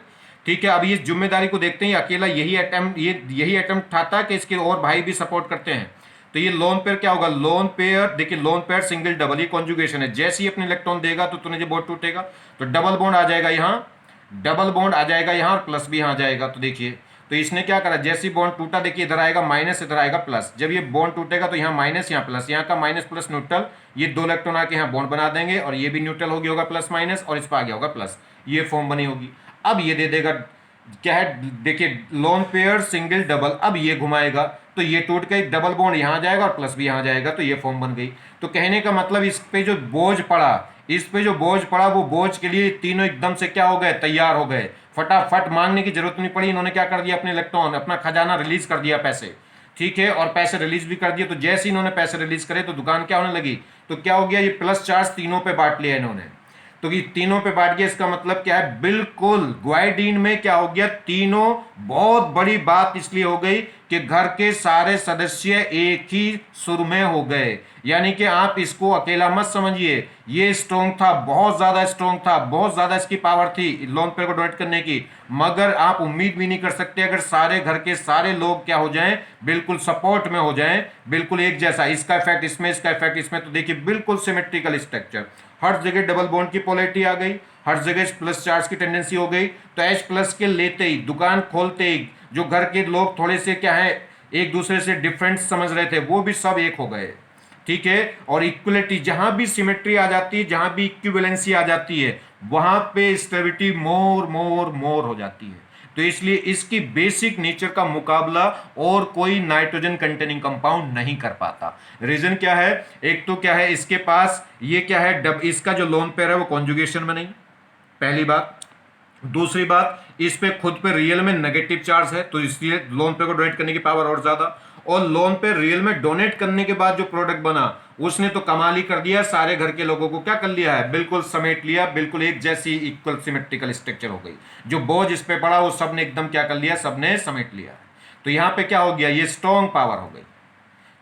ठीक है, अब इस जिम्मेदारी को देखते हैं, अकेला यही अटेम्प्ट उठाता है कि इसके और भाई भी सपोर्ट करते हैं। तो ये लोन पेयर क्या होगा, लोन पेयर देखिए, लोन पेयर सिंगल डबल, ये कॉन्जुगेशन है। जैसे ही अपने इलेक्ट्रॉन देगा तो तुमने जो बॉन्ड टूटेगा, तो डबल बॉन्ड आ जाएगा यहाँ, डबल बॉन्ड आ जाएगा यहाँ, और प्लस भी यहाँ जाएगा। तो देखिए, तो इसने क्या करा, जैसे ही बॉन्ड टूटा, देखिए इधर आएगा माइनस, इधर आएगा प्लस। जब ये बॉन्ड टूटेगा तो यहाँ माइनस, यहाँ प्लस, यहाँ का माइनस प्लस न्यूट्रल, ये दो इलेक्ट्रॉन आके यहाँ बॉन्ड बना देंगे, और ये भी न्यूट्रल हो गया होगा प्लस माइनस, और इस पर आ गया होगा प्लस, ये फॉर्म बनी होगी। अब ये दे देगा क्या है, देखिए लोन पेयर सिंगल डबल, अब ये घुमाएगा तो ये टूट गई, डबल बॉन्ड यहाँ जाएगा और प्लस भी यहाँ जाएगा, तो ये फॉर्म बन गई। तो कहने का मतलब इस पे जो बोझ पड़ा, इस पे जो बोझ पड़ा, वो बोझ के लिए तीनों एकदम से क्या हो गए, तैयार हो गए, फटाफट मांगने की जरूरत नहीं पड़ी। इन्होंने क्या कर दिया, अपने इलेक्ट्रॉन, अपना खजाना रिलीज कर दिया, पैसे। ठीक है, और पैसे रिलीज भी कर दिए। तो जैसे इन्होंने पैसे रिलीज करे तो दुकान क्या होने लगी, तो क्या हो गया, ये प्लस चार्ज तीनों पे बांट लिया इन्होंने, तो ये तीनों पे बांट गया। इसका मतलब क्या है, बिल्कुल ग्वाइडीन में क्या हो गया, तीनों, बहुत बड़ी बात इसलिए हो गई कि घर के सारे सदस्य एक ही सुर में हो गए। यानी कि आप इसको अकेला मत समझिए, ये स्ट्रॉन्ग था, बहुत ज्यादा स्ट्रॉन्ग था, बहुत ज्यादा इसकी पावर थी लोन पे को डोनेट करने की, मगर आप उम्मीद भी नहीं कर सकते अगर सारे घर के सारे लोग क्या हो जाएं, बिल्कुल सपोर्ट में हो जाएं, बिल्कुल एक जैसा, इसका इफेक्ट इसमें, इसका इफेक्ट इसमें। तो देखिए बिल्कुल सिमेट्रिकल स्ट्रक्चर, हर जगह डबल बॉन्ड की पोलैरिटी आ गई, हर जगह प्लस चार्ज की टेंडेंसी हो गई। तो एच प्लस के लेते ही, दुकान खोलते ही, जो घर के लोग थोड़े से क्या है, एक दूसरे से डिफरेंट समझ रहे थे, वो भी सब एक हो गए। ठीक है, और इक्वलिटी, जहां भी सिमेट्री आ जाती है, जहां भी इक्विवेलेंसी आ जाती है, वहां पे स्टेबिलिटी मोर मोर मोर हो जाती है। तो इसलिए इसकी बेसिक नेचर का मुकाबला और कोई नाइट्रोजन कंटेनिंग कंपाउंड नहीं कर पाता। रीजन क्या है, एक तो क्या है, इसके पास ये क्या है, इसका जो लोन पेयर है वो कॉन्जुगेशन में नहीं, पहली बात। दूसरी बात, इस पे खुद पे रियल में नेगेटिव चार्ज है, तो इसलिए लोन पे को डोनेट करने की पावर और ज्यादा। और लोन पे रियल में डोनेट करने के बाद जो प्रोडक्ट बना, उसने तो कमाल ही कर दिया, सारे घर के लोगों को क्या कर लिया है, बिल्कुल समेट लिया, बिल्कुल एक जैसी इक्वल सिमेट्रिकल स्ट्रक्चर हो गई। जो बोझ इस पे पड़ा वो सबने एकदम क्या कर लिया, सबने समेट लिया। तो यहां पे क्या हो गया, ये स्ट्रॉन्ग पावर हो गई।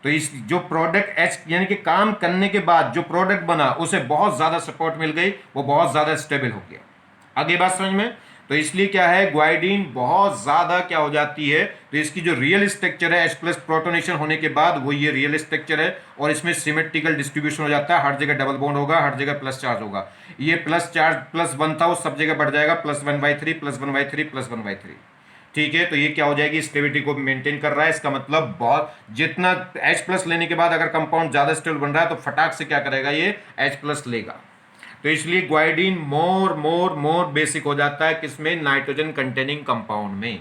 तो इस जो प्रोडक्ट एच यानी कि काम करने के बाद जो प्रोडक्ट बना, उसे बहुत ज्यादा सपोर्ट मिल गई, वो बहुत ज्यादा स्टेबल हो गया। आगे बात समझ में। तो इसलिए क्या है, ग्वाइडीन बहुत ज्यादा क्या हो जाती है, तो इसकी जो रियल स्ट्रक्चर है, H प्लस प्रोटोनेशन होने के बाद वो ये रियल स्ट्रक्चर है, और इसमें सिमेट्रिकल डिस्ट्रीब्यूशन हो जाता है, हर जगह डबल बॉन्ड होगा, हर जगह प्लस चार्ज होगा। ये प्लस चार्ज प्लस वन था, वो सब जगह बढ़ जाएगा, +1/3 +1/3 +1/3। ठीक है, तो ये क्या हो जाएगी, स्टेबिलिटी को मेंटेन कर रहा है। इसका मतलब बहुत, जितना H प्लस लेने के बाद अगर कंपाउंड ज्यादा स्टेबल बन रहा है, तो फटाक से क्या करेगा, ये H प्लस लेगा। तो इसलिए ग्वाइडीन मोर मोर मोर बेसिक हो जाता है किसमें, नाइट्रोजन कंटेनिंग कंपाउंड में।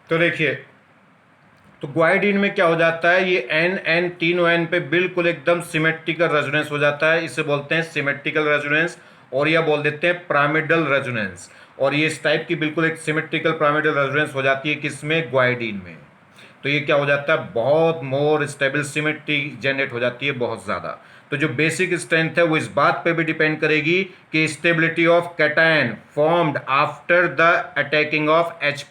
तो देखिए, तो ग्वाइडीन में क्या हो जाता है, ये एन एन तीनों एन पे बिल्कुल एकदम सिमेट्रिकल रेजोनेंस हो जाता है, इसे बोलते हैं सिमेट्रिकल रेजोनेंस, और या बोल देते हैं पिरामिडल रेजोनेंस। और ये इस टाइप की बिल्कुल एक सिमेट्रिकल पिरामिडल रेजोनेंस हो जाती है किसमें, ग्वाइडीन में। तो ये क्या हो जाता है, बहुत मोर स्टेबल सिमेट्री जनरेट हो जाती है, बहुत ज़्यादा। तो जो बेसिक स्ट्रेंथ है वो इस बात पे भी डिपेंड करेगी कि stability of cation formed after the attacking of H+,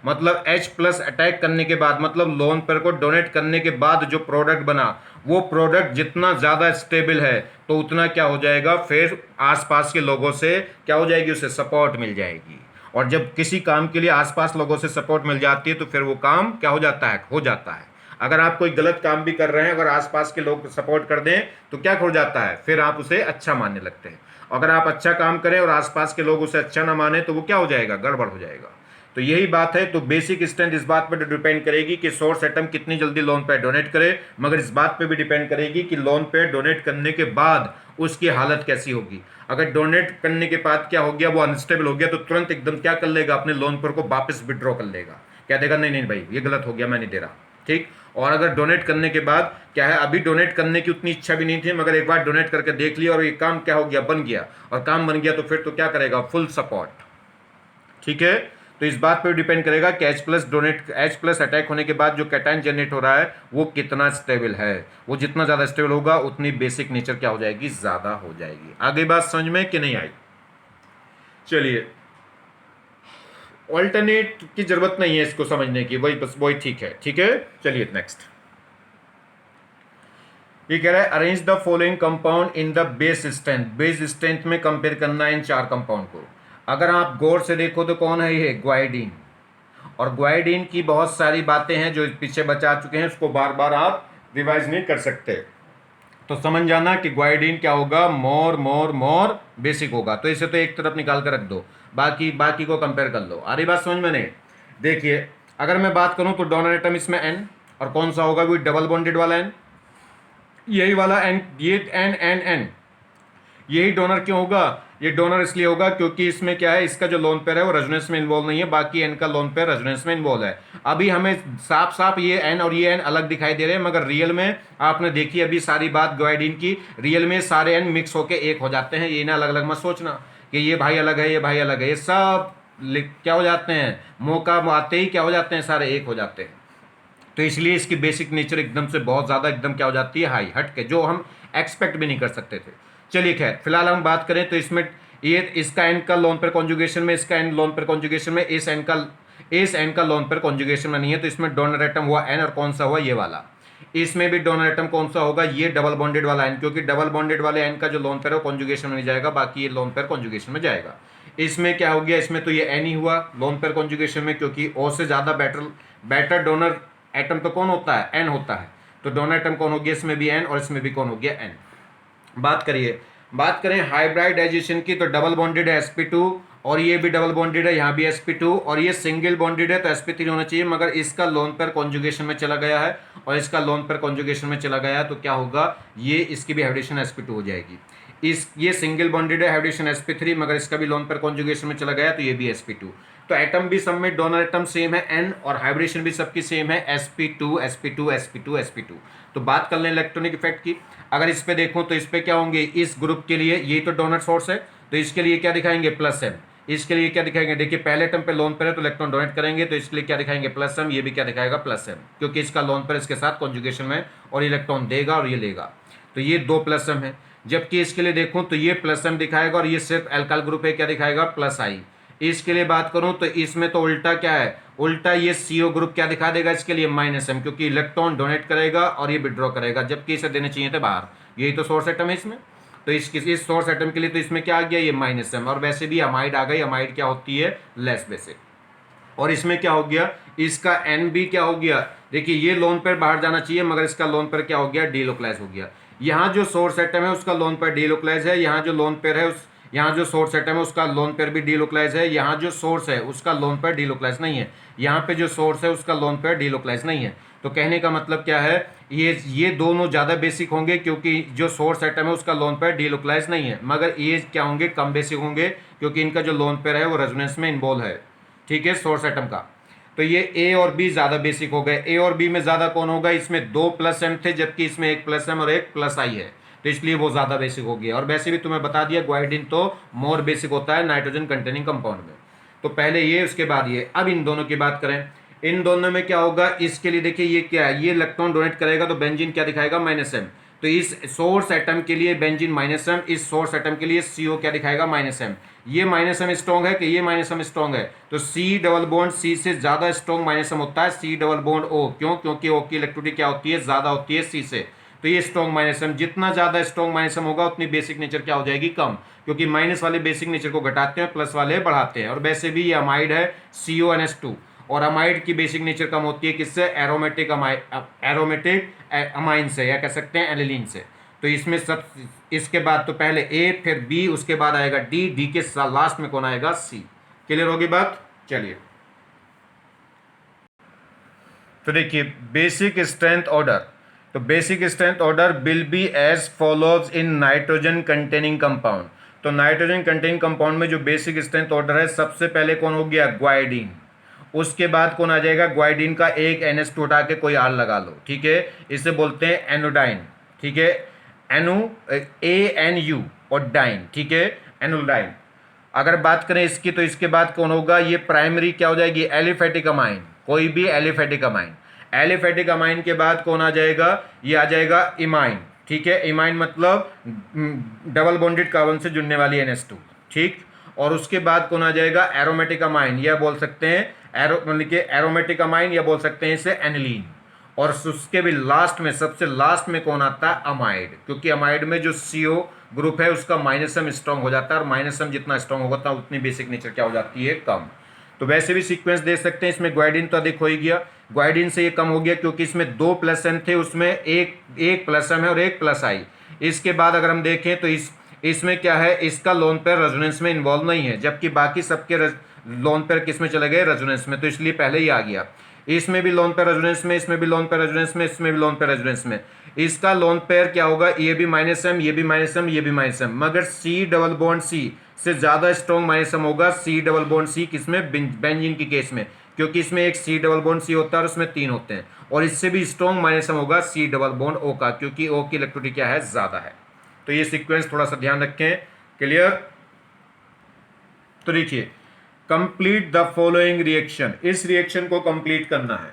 मतलब H+ अटैक करने के बाद, मतलब लोन पेयर को डोनेट करने के बाद जो प्रोडक्ट बना, वो प्रोडक्ट जितना ज़्यादा स्टेबल है तो उतना क्या हो जाएगा, फिर आसपास के लोगों से क्या हो जाएगी, उसे सपोर्ट मिल जाएगी। और जब किसी काम के लिए आसपास लोगों से सपोर्ट मिल जाती है तो फिर वो काम क्या हो जाता है। अगर आप कोई गलत काम भी कर रहे हैं, अगर आसपास के लोग सपोर्ट कर दें तो क्या हो जाता है, फिर आप उसे अच्छा मानने लगते हैं। अगर आप अच्छा काम करें और आसपास के लोग उसे अच्छा ना माने तो वो क्या हो जाएगा, गड़बड़ हो जाएगा। तो यही बात है। तो बेसिक स्ट्रेंथ इस बात पर डिपेंड करेगी कि सोर्स एटम कितनी जल्दी लोन पे डोनेट करे, मगर इस बात पे भी डिपेंड करेगी कि लोन पे डोनेट करने के बाद उसकी हालत कैसी होगी। अगर डोनेट करने के बाद क्या हो गया, वो अनस्टेबल हो गया, तो तुरंत एकदम क्या कर लेगा, अपने लोन पर को वापस विड्रॉ कर लेगा, कह देगा नहीं नहीं भाई ये गलत हो गया, मैं नहीं दे रहा। ठीक। और अगर डोनेट करने के बाद क्या है, अभी डोनेट करने की उतनी इच्छा भी नहीं थी, मगर एक बार डोनेट करके देख लिया और ये काम क्या हो गया, बन गया, और काम बन गया तो फिर तो क्या करेगा, फुल सपोर्ट। ठीक है। तो इस बात पर डिपेंड करेगा कि H+ अटैक होने के बाद जो कैटायन जनरेट हो रहा है वो कितना स्टेबल है। वो जितना ज़्यादा स्टेबल होगा उतनी बेसिक नेचर क्या हो जाएगी, ज़्यादा हो जाएगी। आगे बात समझ में कि नहीं आई? चलिए, ऑल्टरनेट की जरूरत नहीं है इसको समझने की, वही बस वही ठीक है। ठीक है, चलिए नेक्स्ट। ये कह रहा है arrange the following compound in the base strength. Base strength में कंपेयर करना है इन 4 कंपाउंड को। अगर आप गौर से देखो तो कौन है ये, ग्वाइडीन। और ग्वाइडीन की बहुत सारी बातें हैं जो पीछे बचा चुके हैं, उसको बार बार आप रिवाइज नहीं कर सकते। तो समझ जाना कि ग्वाइडीन क्या होगा, मोर मोर मोर बेसिक होगा। तो इसे तो एक तरफ निकाल कर रख दो, बाकी बाकी को कंपेयर कर लो। आ रही बात समझ में नहीं? देखिए, अगर मैं बात करूं तो डोनर एटम इसमें N, और कौन सा होगा, वो डबल बॉन्डेड वाला N, यही वाला N, ये N यही डोनर क्यों होगा, ये डोनर इसलिए होगा क्योंकि इसमें क्या है, इसका जो लोन पेयर है वो रेजोनेंस में इन्वॉल्व नहीं है, बाकी N का लोन पेयर रेजोनेंस में इन्वॉल्व है। अभी हमें साफ साफ ये N और ये N अलग दिखाई दे रहे हैं, मगर रियल में आपने देखी अभी सारी बात ग्वाइडीन की, रियल में सारे N मिक्स होकर एक हो जाते हैं। ये ना अलग अलग मत सोचना कि ये भाई अलग है, ये भाई अलग है, ये सब क्या हो जाते हैं, मौका आते ही क्या हो जाते हैं, सारे एक हो जाते हैं। तो इसलिए इसकी बेसिक नेचर एकदम से बहुत ज़्यादा एकदम क्या हो जाती है, हाई, हट के, जो हम एक्सपेक्ट भी नहीं कर सकते थे। चलिए खैर, फिलहाल हम बात करें तो इसमें ये इसका एन का लोन पेयर कॉन्जुगेशन में, इसका एन लोन पेयर कॉन्जुगेशन में, इस एन का लोन पेयर कॉन्जुगेशन में नहीं है, तो इसमें डोनर एटम हुआ एन, और कौन सा हुआ, ये वाला। इसमें भी डोनर एटम कौन सा होगा, ये डबल बॉन्डेड वाला एन, क्योंकि डबल बॉन्डेड वाले एन का जो लोन पेयर है कॉन्जुगेशन में नहीं जाएगा, बाकी ये लोन पेयर कॉन्जुगेशन में जाएगा। इसमें क्या हो गया, इसमें तो ये एन ही हुआ लोन पेयर कॉन्जुगेशन में, क्योंकि ओ से ज़्यादा बेटर डोनर एटम तो कौन होता है, एन होता है। तो डोनर एटम कौन हो गया, इसमें भी एन और इसमें भी कौन हो गया, एन। बात करें हाइब्रिडाइजेशन की, तो डबल बॉन्डेड है sp2, और ये भी डबल बॉन्डेड है, यहाँ भी sp2, और ये सिंगल बॉन्डेड है तो sp3 होना चाहिए, मगर इसका लोन पेयर कॉन्जुगेशन में चला गया है और इसका लोन पेयर कॉन्जुगेशन में चला गया है, तो क्या होगा, ये इसकी भी हाइब्रिडेशन sp2 हो जाएगी। ये सिंगल बॉन्डेड है, हाइब्रिडेशन sp3, मगर इसका भी लोन पेयर कॉन्जुगेशन में चला गया तो ये भी sp2। तो एटम भी सब में डोनर एटम सेम है n, और हाइब्रिडेशन भी सबकी सेम है sp2 sp2 sp2 sp2। तो बात कर लें इलेक्ट्रॉनिक इफेक्ट की, अगर इस पे देखूं तो इस पे क्या होंगे, इस ग्रुप के लिए ये तो डोनर सोर्स है तो इसके लिए क्या दिखाएंगे, +m। इसके लिए क्या दिखाएंगे, देखिए पहले एटम पे लोन पेयर है तो इलेक्ट्रॉन डोनेट करेंगे, तो इसके लिए क्या दिखाएंगे, +m। ये भी क्या दिखाएगा, +m, क्योंकि इसका लोन पेयर इसके साथ कॉन्जुगेशन में, और इलेक्ट्रॉन देगा और ये लेगा, तो ये 2 +m है। जबकि इसके लिए देखूं तो ये +m दिखाएगा, और ये सिर्फ एल्काइल ग्रुप है, क्या दिखाएगा, +i। इसके लिए बात करूं तो इसमें तो उल्टा क्या है, उल्टा ये CO ग्रुप क्या दिखा देगा, इसके लिए -m, क्योंकि इलेक्ट्रॉन डोनेट करेगा और ये विड्रॉ करेगा, जबकि इसे देने चाहिए थे बाहर। यही तो सोर्स एटम है इसमें, तो इस सोर्स एटम के लिए तो इसमें क्या आ गया, ये -m। और वैसे भी अमाइड आ गई, अमाइड क्या होती है, लेस बेसिक। और इसमें क्या हो गया, इसका N भी क्या हो गया, देखिए ये लोन पेयर बाहर जाना चाहिए, मगर इसका लोन पेयर क्या हो गया, डीलोकलाइज हो गया। यहाँ जो सोर्स एटम है उसका लोन पेयर डीलोकलाइज है, यहाँ जो लोन पेयर है यहाँ जो सोर्स एटम है उसका लोन पेयर भी डीलोकलाइज है, यहाँ जो सोर्स है उसका लोन पेयर डीलोकलाइज नहीं है, यहाँ पे जो सोर्स है उसका लोन पेयर डीलोकलाइज नहीं है। तो कहने का मतलब क्या है, ये दोनों ज़्यादा बेसिक होंगे, क्योंकि जो सोर्स एटम है उसका लोन पेयर डीलोकलाइज नहीं है, मगर ये क्या होंगे, कम बेसिक होंगे, क्योंकि इनका जो लोन पेयर है वो रेजोनेंस में इन्वॉल्व है। ठीक है, सोर्स एटम का। तो ये A और B ज़्यादा बेसिक हो गए। A और B में ज़्यादा कौन होगा, इसमें 2 +m थे, जबकि इसमें 1 +m और 1 +i है, तो इसलिए वो ज़्यादा बेसिक हो गया। और वैसे भी तुम्हें बता दिया ग्वाइडिन तो मोर बेसिक होता है नाइट्रोजन कंटेनिंग कंपाउंड में। तो पहले ये, उसके बाद ये। अब इन दोनों की बात करें, इन दोनों में क्या होगा, इसके लिए देखिए ये क्या है, ये इलेक्ट्रॉन डोनेट करेगा तो बेंजीन क्या दिखाएगा, -m, तो इस सोर्स एटम के लिए बेंजीन -m, इस सोर्स एटम के लिए CO क्या दिखाएगा -m। ये -m स्ट्रॉन्ग है कि ये -m स्ट्रॉन्ग है, तो C डबल बॉन्ड C से ज़्यादा स्ट्रॉन्ग -m होता है C डबल बॉन्ड O। क्यों? क्योंकि O की इलेक्ट्रिसिटी क्या होती है, ज़्यादा होती है C से। तो ये स्ट्रॉन्ग -m, जितना ज़्यादा स्ट्रॉन्ग -m होगा उतनी बेसिक नेचर क्या हो जाएगी, कम, क्योंकि माइनस वाले बेसिक नेचर को घटाते हैं, प्लस वाले बढ़ाते हैं। और वैसे भी ये अमाइड है CONH2, और अमाइड की बेसिक नेचर कम होती है किससे, एरोमेटिक अमाइन से, या कह सकते हैं एनिलीन से। तो इसमें सब, इसके बाद तो पहले A फिर B, उसके बाद आएगा D के लास्ट में कौन आएगा, C। क्लियर होगी बात? चलिए तो देखिए बेसिक स्ट्रेंथ ऑर्डर। तो basic strength order will be as follows in nitrogen containing compound. तो नाइट्रोजन कंटेनिंग कंपाउंड में जो बेसिक स्ट्रेंथ ऑर्डर है, सबसे पहले कौन हो गया, ग्वाइडीन। उसके बाद कौन आ जाएगा, ग्वाइडीन का एक NH2 उठा के कोई R लगा लो, ठीक है, इसे बोलते हैं एनोडाइन, ठीक है, ANU और डाइन, ठीक है, एनोडाइन। अगर बात करें इसकी, तो इसके बाद कौन होगा, ये प्राइमरी क्या हो जाएगी, एलिफेटिक अमाइन, कोई भी एलिफेटिक अमाइन। एलिफेटिक अमाइन के बाद कौन आ जाएगा, ये आ जाएगा इमाइन, ठीक है, इमाइन मतलब डबल बॉन्डेड कार्बन से जुड़ने वाली NH2, ठीक। और उसके बाद कौन आ जाएगा, एरोमेटिक अमाइन, यह बोल सकते हैं मतलब कि एरोमेटिक अमाइन, या बोल सकते हैं इसे एनिलीन। और उसके भी लास्ट में, सबसे लास्ट में कौन आता है, अमाइड, क्योंकि अमाइड में जो CO ग्रुप है उसका -m स्ट्रॉन्ग हो जाता है, और -m जितना स्ट्रॉन्ग होता है उतनी बेसिक नेचर क्या हो जाती है, कम। तो वैसे भी सीक्वेंस दे सकते हैं, इसमें ग्वाइडीन तो अधिक हो ही गया, ग्वाइडीन से ये कम हो गया क्योंकि इसमें 2 +m थे, उसमें एक +m है और एक +I। इसके बाद अगर हम देखें तो इसमें क्या है, इसका लोन पेयर रेजोनेंस में इन्वॉल्व नहीं है, जबकि बाकी सबके लोन पेयर किस में चले गए, रेजोनेंस में, तो इसलिए पहले ही आ गया। इसमें भी लोन पेयर रेजोनेंस में, इसमें भी लोन पेयर रेजोनेंस में, इसमें भी लोन पेयर रेजोनेंस में। इसका लोन पेयर क्या होगा, ये भी -m, ये भी -m, ये भी -m, मगर C डबल बॉन्ड C से ज़्यादा स्ट्रॉन्ग -m होगा C डबल बॉन्ड C, किसमें, बेंजीन की केस में, क्योंकि इसमें एक C डबल बॉन्ड C होता है और उसमें 3 होते हैं। और इससे भी स्ट्रॉन्ग -m होगा C डबल बॉन्ड O का, क्योंकि O की इलेक्ट्रिसिटी क्या है, ज़्यादा है। तो ये सीक्वेंस थोड़ा सा ध्यान रखें। क्लियर? तो देखिए, कंप्लीट द फॉलोइंग रिएक्शन, इस रिएक्शन को कंप्लीट करना है।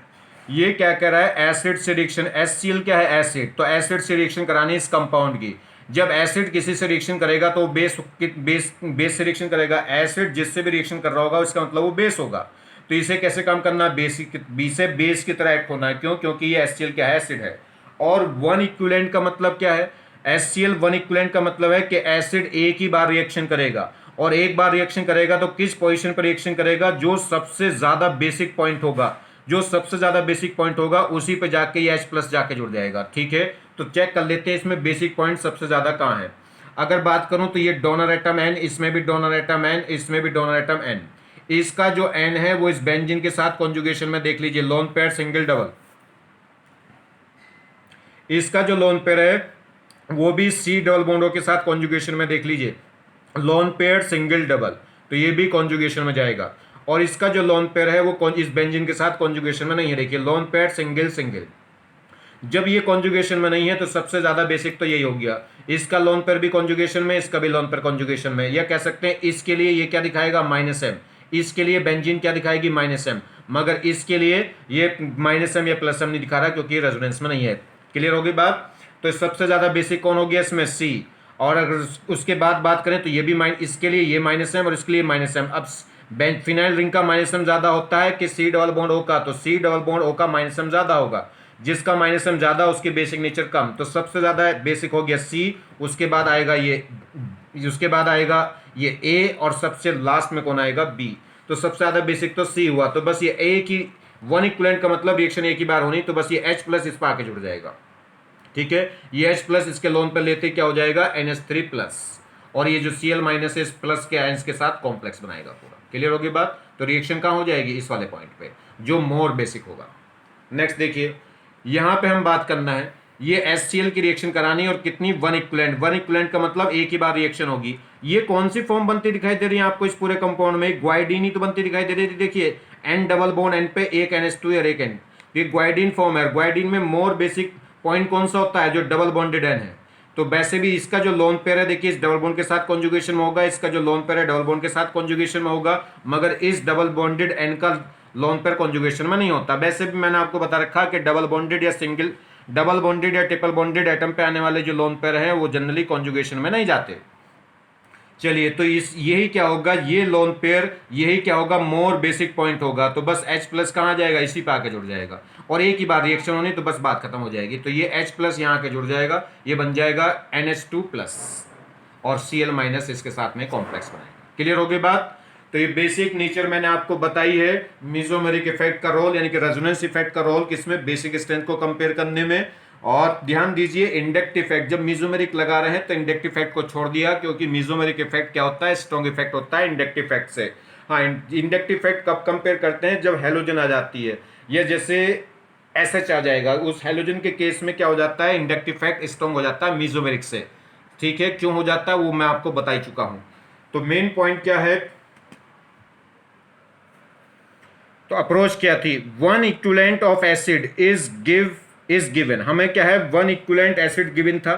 ये क्या कह रहा है, एसिड से रिएक्शन, HCl क्या है, एसिड, तो एसिड से रिएक्शन करानी इस कंपाउंड की। जब एसिड किसी से रिएक्शन करेगा तो बेस से रिएक्शन करेगा, एसिड जिससे भी रिएक्शन कर रहा होगा उसका मतलब वो बेस होगा। तो इसे कैसे काम करना है, बी से बेस की तरह एक्ट होना है। क्यों? क्योंकि ये HCl क्या है, एसिड है। और वन इक्विवेलेंट का मतलब क्या है, HCl वन इक्विवेलेंट का मतलब है कि एसिड एक ही बार रिएक्शन करेगा, और एक बार रिएक्शन करेगा तो किस पोजीशन पर रिएक्शन करेगा, जो सबसे ज्यादा बेसिक पॉइंट होगा, जो सबसे ज्यादा बेसिक पॉइंट होगा उसी पे जाके ये H+ जाके जुड़ जाएगा, ठीक है। तो चेक कर लेते हैं इसमें बेसिक पॉइंट सबसे ज्यादा कहाँ है। अगर बात करूं तो ये डोनर एटम N, इसमें भी डोनर एटम N, इसमें भी डोनर एटम N। इसका जो N है वो इस बेंजीन के साथ कॉन्जुगेशन में देख लीजिए, लोन पेयर सिंगल डबल। इसका जो लोन पेयर है वो भी C डबल बॉन्डों के साथ कॉन्जुगेशन में देख लीजिए, लोन पेयर सिंगल डबल, तो ये भी कॉन्जुगेशन में जाएगा। और इसका जो लोन पेयर है वो इस बेंजीन के साथ कॉन्जुगेशन में नहीं है, देखिए लोन पेयर सिंगल सिंगल। जब ये कॉन्जुगेशन में नहीं है तो सबसे ज्यादा बेसिक तो यही हो गया, इसका लोन पेयर भी कॉन्जुगेशन में, इसका भी लोन पेयर कॉन्जुगेशन में। या कह सकते हैं इसके लिए ये क्या दिखाएगा, -m, इसके लिए बेंजीन क्या दिखाएगी, -m, मगर इसके लिए ये -m या +m नहीं दिखा रहा क्योंकि ये रेजोनेंस में नहीं है। क्लियर होगी बात? तो सबसे ज्यादा बेसिक कौन हो गया इसमें, C। और अगर उसके बाद बात करें तो ये भी इसके लिए ये -m और इसके लिए -m। अब फिनाइल रिंग का -m ज्यादा होता है कि C डबल बॉन्ड O का, तो C डबल बॉन्ड O का -m ज्यादा होगा, जिसका -m ज्यादा उसकी बेसिक नेचर कम। तो सबसे ज्यादा बेसिक हो गया C, उसके बाद आएगा ये, उसके बाद आएगा ये A, और सबसे लास्ट में कौन आएगा, B। तो सबसे ज्यादा बेसिक तो C हुआ। तो बस ये A की वन इक्विवेलेंट का मतलब रिएक्शन एक ही बार होनी, तो बस ये H+ इस पर आके जुड़ जाएगा, ठीक है। ये H+ इसके लोन पर लेते क्या हो जाएगा, NH3+, और ये जो Cl- है इस प्लस के आयंस के साथ कॉम्प्लेक्स बनाएगा पूरा। क्लियर होगी बात? तो रिएक्शन कहाँ हो जाएगी, इस वाले पॉइंट पे जो मोर बेसिक होगा। नेक्स्ट देखिए, यहाँ पे हम बात करना है, ये HCl की रिएक्शन करानी है और कितनी, वन इक्विवेलेंट। वन इक्विवेलेंट का मतलब एक ही बार रिएक्शन होगी। ये कौन सी फॉर्म बनती दिखाई दे रही है आपको इस पूरे कंपाउंड में, ग्वाइडीन ही तो बनती दिखाई दे रही थी। देखिए N डबल बॉन्ड N पे एक NH2 और एक N, ये ग्वाइडीन फॉर्म है। ग्वाइडीन में मोर बेसिक पॉइंट कौन सा होता है, जो डबल बॉन्डेड N है। तो वैसे भी इसका जो लोन पेयर है, देखिए इस डबल बॉन्ड के साथ कॉन्जुगेशन में होगा, इसका जो लोन पेयर है डबल बॉन्ड के साथ कॉन्जुगेशन में होगा, मगर इस डबल बॉन्डेड N का लोन पेयर कॉन्जुगेशन में नहीं होता। वैसे भी मैंने आपको बता रखा कि डबल बॉन्डेड या सिंगल डबल बॉन्डेड या ट्रिपल बॉन्डेड एटम पे आने वाले जो लोन पेयर हैं वो जनरली कॉन्जुगेशन में नहीं जाते। चलिए, तो इस यही क्या होगा, ये लोन पेयर यही क्या होगा, मोर बेसिक पॉइंट होगा, तो बस H प्लस कहाँ जाएगा, इसी पे आके जुड़ जाएगा, और एक ही बार रिएक्शन होनी तो बस बात खत्म हो जाएगी। तो ये H प्लस यहाँ आके जुड़ जाएगा, ये बन जाएगा NH2 प्लस और Cl माइनस इसके साथ में कॉम्प्लेक्स बनाएगा। क्लियर हो गई बात। तो ये बेसिक नेचर मैंने आपको बताई है, मेसोमेरिक इफेक्ट का रोल यानी कि रेजोनेंस इफेक्ट का रोल किसमें, बेसिक स्ट्रेंथ को कंपेयर करने में। और ध्यान दीजिए इंडक्टिव इफेक्ट, जब मेसोमेरिक लगा रहे हैं तो इंडक्टिव इफेक्ट को छोड़ दिया, क्योंकि मेसोमेरिक इफेक्ट क्या होता है, स्ट्रॉन्ग इफेक्ट होता है इंडक्टिव इफेक्ट से। हाँ, इंडक्टिव इफेक्ट कब कंपेयर करते हैं, जब हेलोजन आ जाती है, या जैसे एसएच आ जाएगा, उस हेलोजन के केस में क्या हो जाता है, इंडक्टिव इफेक्ट स्ट्रॉन्ग हो जाता है मेसोमेरिक से। ठीक है, क्यों हो जाता है वो मैं आपको बता ही चुका हूं। तो मेन पॉइंट क्या है, तो अप्रोच क्या थी, one equivalent of acid is given, हमें क्या है, वन इक्विवेलेंट एसिड गिवन था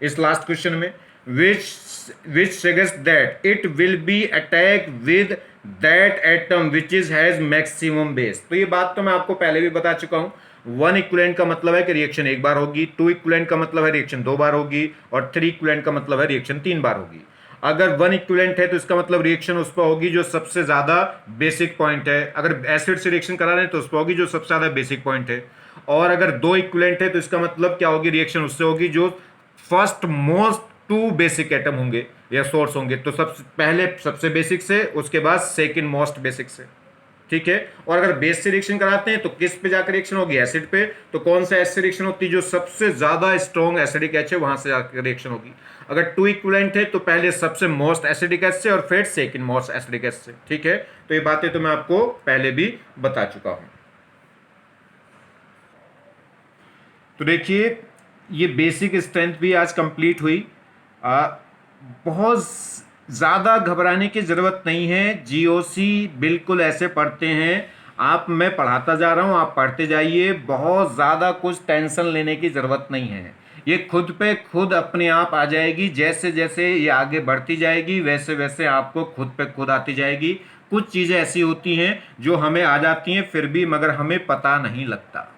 इस लास्ट क्वेश्चन में, which suggests that it will be attacked with that atom which is has maximum base। तो ये बात तो मैं आपको पहले भी बता चुका हूं, वन इक्विवेलेंट का मतलब है कि रिएक्शन एक बार होगी, टू इक्विवेलेंट का मतलब है रिएक्शन दो बार होगी, और थ्री इक्विवेलेंट का मतलब है रिएक्शन तीन बार होगी। अगर वन इक्विवेलेंट है तो इसका मतलब रिएक्शन उस पर होगी जो सबसे ज्यादा बेसिक पॉइंट है, अगर एसिड से रिएक्शन करा रहे हैं तो उस पर होगी जो सबसे ज्यादा बेसिक पॉइंट है, और अगर दो इक्विवेलेंट है तो इसका मतलब क्या होगी, रिएक्शन उससे होगी जो first most to basic atom होंगे या सोर्स होंगे, तो सबसे पहले सबसे बेसिक से, उसके बाद सेकंड मोस्ट बेसिक से। ठीक है, और अगर बेस से रिएक्शन कराते हैं तो किस पे जाकर रिएक्शन होगी, एसिड पे, तो कौन सा एसिड रिएक्शन होती है, जो सबसे ज्यादा स्ट्रॉन्ग एसिडिक एच है वहां से जाकर रिएक्शन होगी। अगर टू इक्विवेलेंट है तो पहले सबसे मोस्ट एसिडिक एच से और फिर सेकंड मोस्ट एसिडिक एच से। ठीक है, तो ये बातें तो मैं आपको पहले भी बता चुका हूं। तो देखिए, ये बेसिक स्ट्रेंथ भी आज कंप्लीट हुई। बहुत ज़्यादा घबराने की ज़रूरत नहीं है, जीओसी बिल्कुल ऐसे पढ़ते हैं, आप, मैं पढ़ाता जा रहा हूँ, आप पढ़ते जाइए, बहुत ज़्यादा कुछ टेंशन लेने की ज़रूरत नहीं है, ये खुद पे खुद अपने आप आ जाएगी, जैसे जैसे ये आगे बढ़ती जाएगी वैसे वैसे आपको खुद पे खुद आती जाएगी। कुछ चीज़ें ऐसी होती हैं जो हमें आ जाती हैं फिर भी मगर हमें पता नहीं लगता।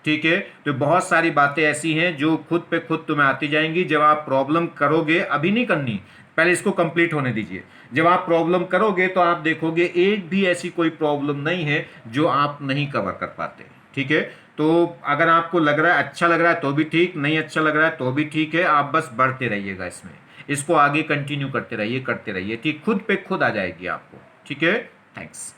ठीक है, तो बहुत सारी बातें ऐसी हैं जो खुद पे खुद तुम्हें आती जाएंगी, जब आप प्रॉब्लम करोगे, अभी नहीं करनी, पहले इसको कंप्लीट होने दीजिए, जब आप प्रॉब्लम करोगे तो आप देखोगे एक भी ऐसी कोई प्रॉब्लम नहीं है जो आप नहीं कवर कर पाते। ठीक है, तो अगर आपको लग रहा है, अच्छा लग रहा है तो भी ठीक, नहीं अच्छा लग रहा है तो भी ठीक है, आप बस बढ़ते रहिएगा इसमें, इसको आगे कंटिन्यू करते रहिए, ठीक, खुद पे खुद आ जाएगी आपको। ठीक है, थैंक्स।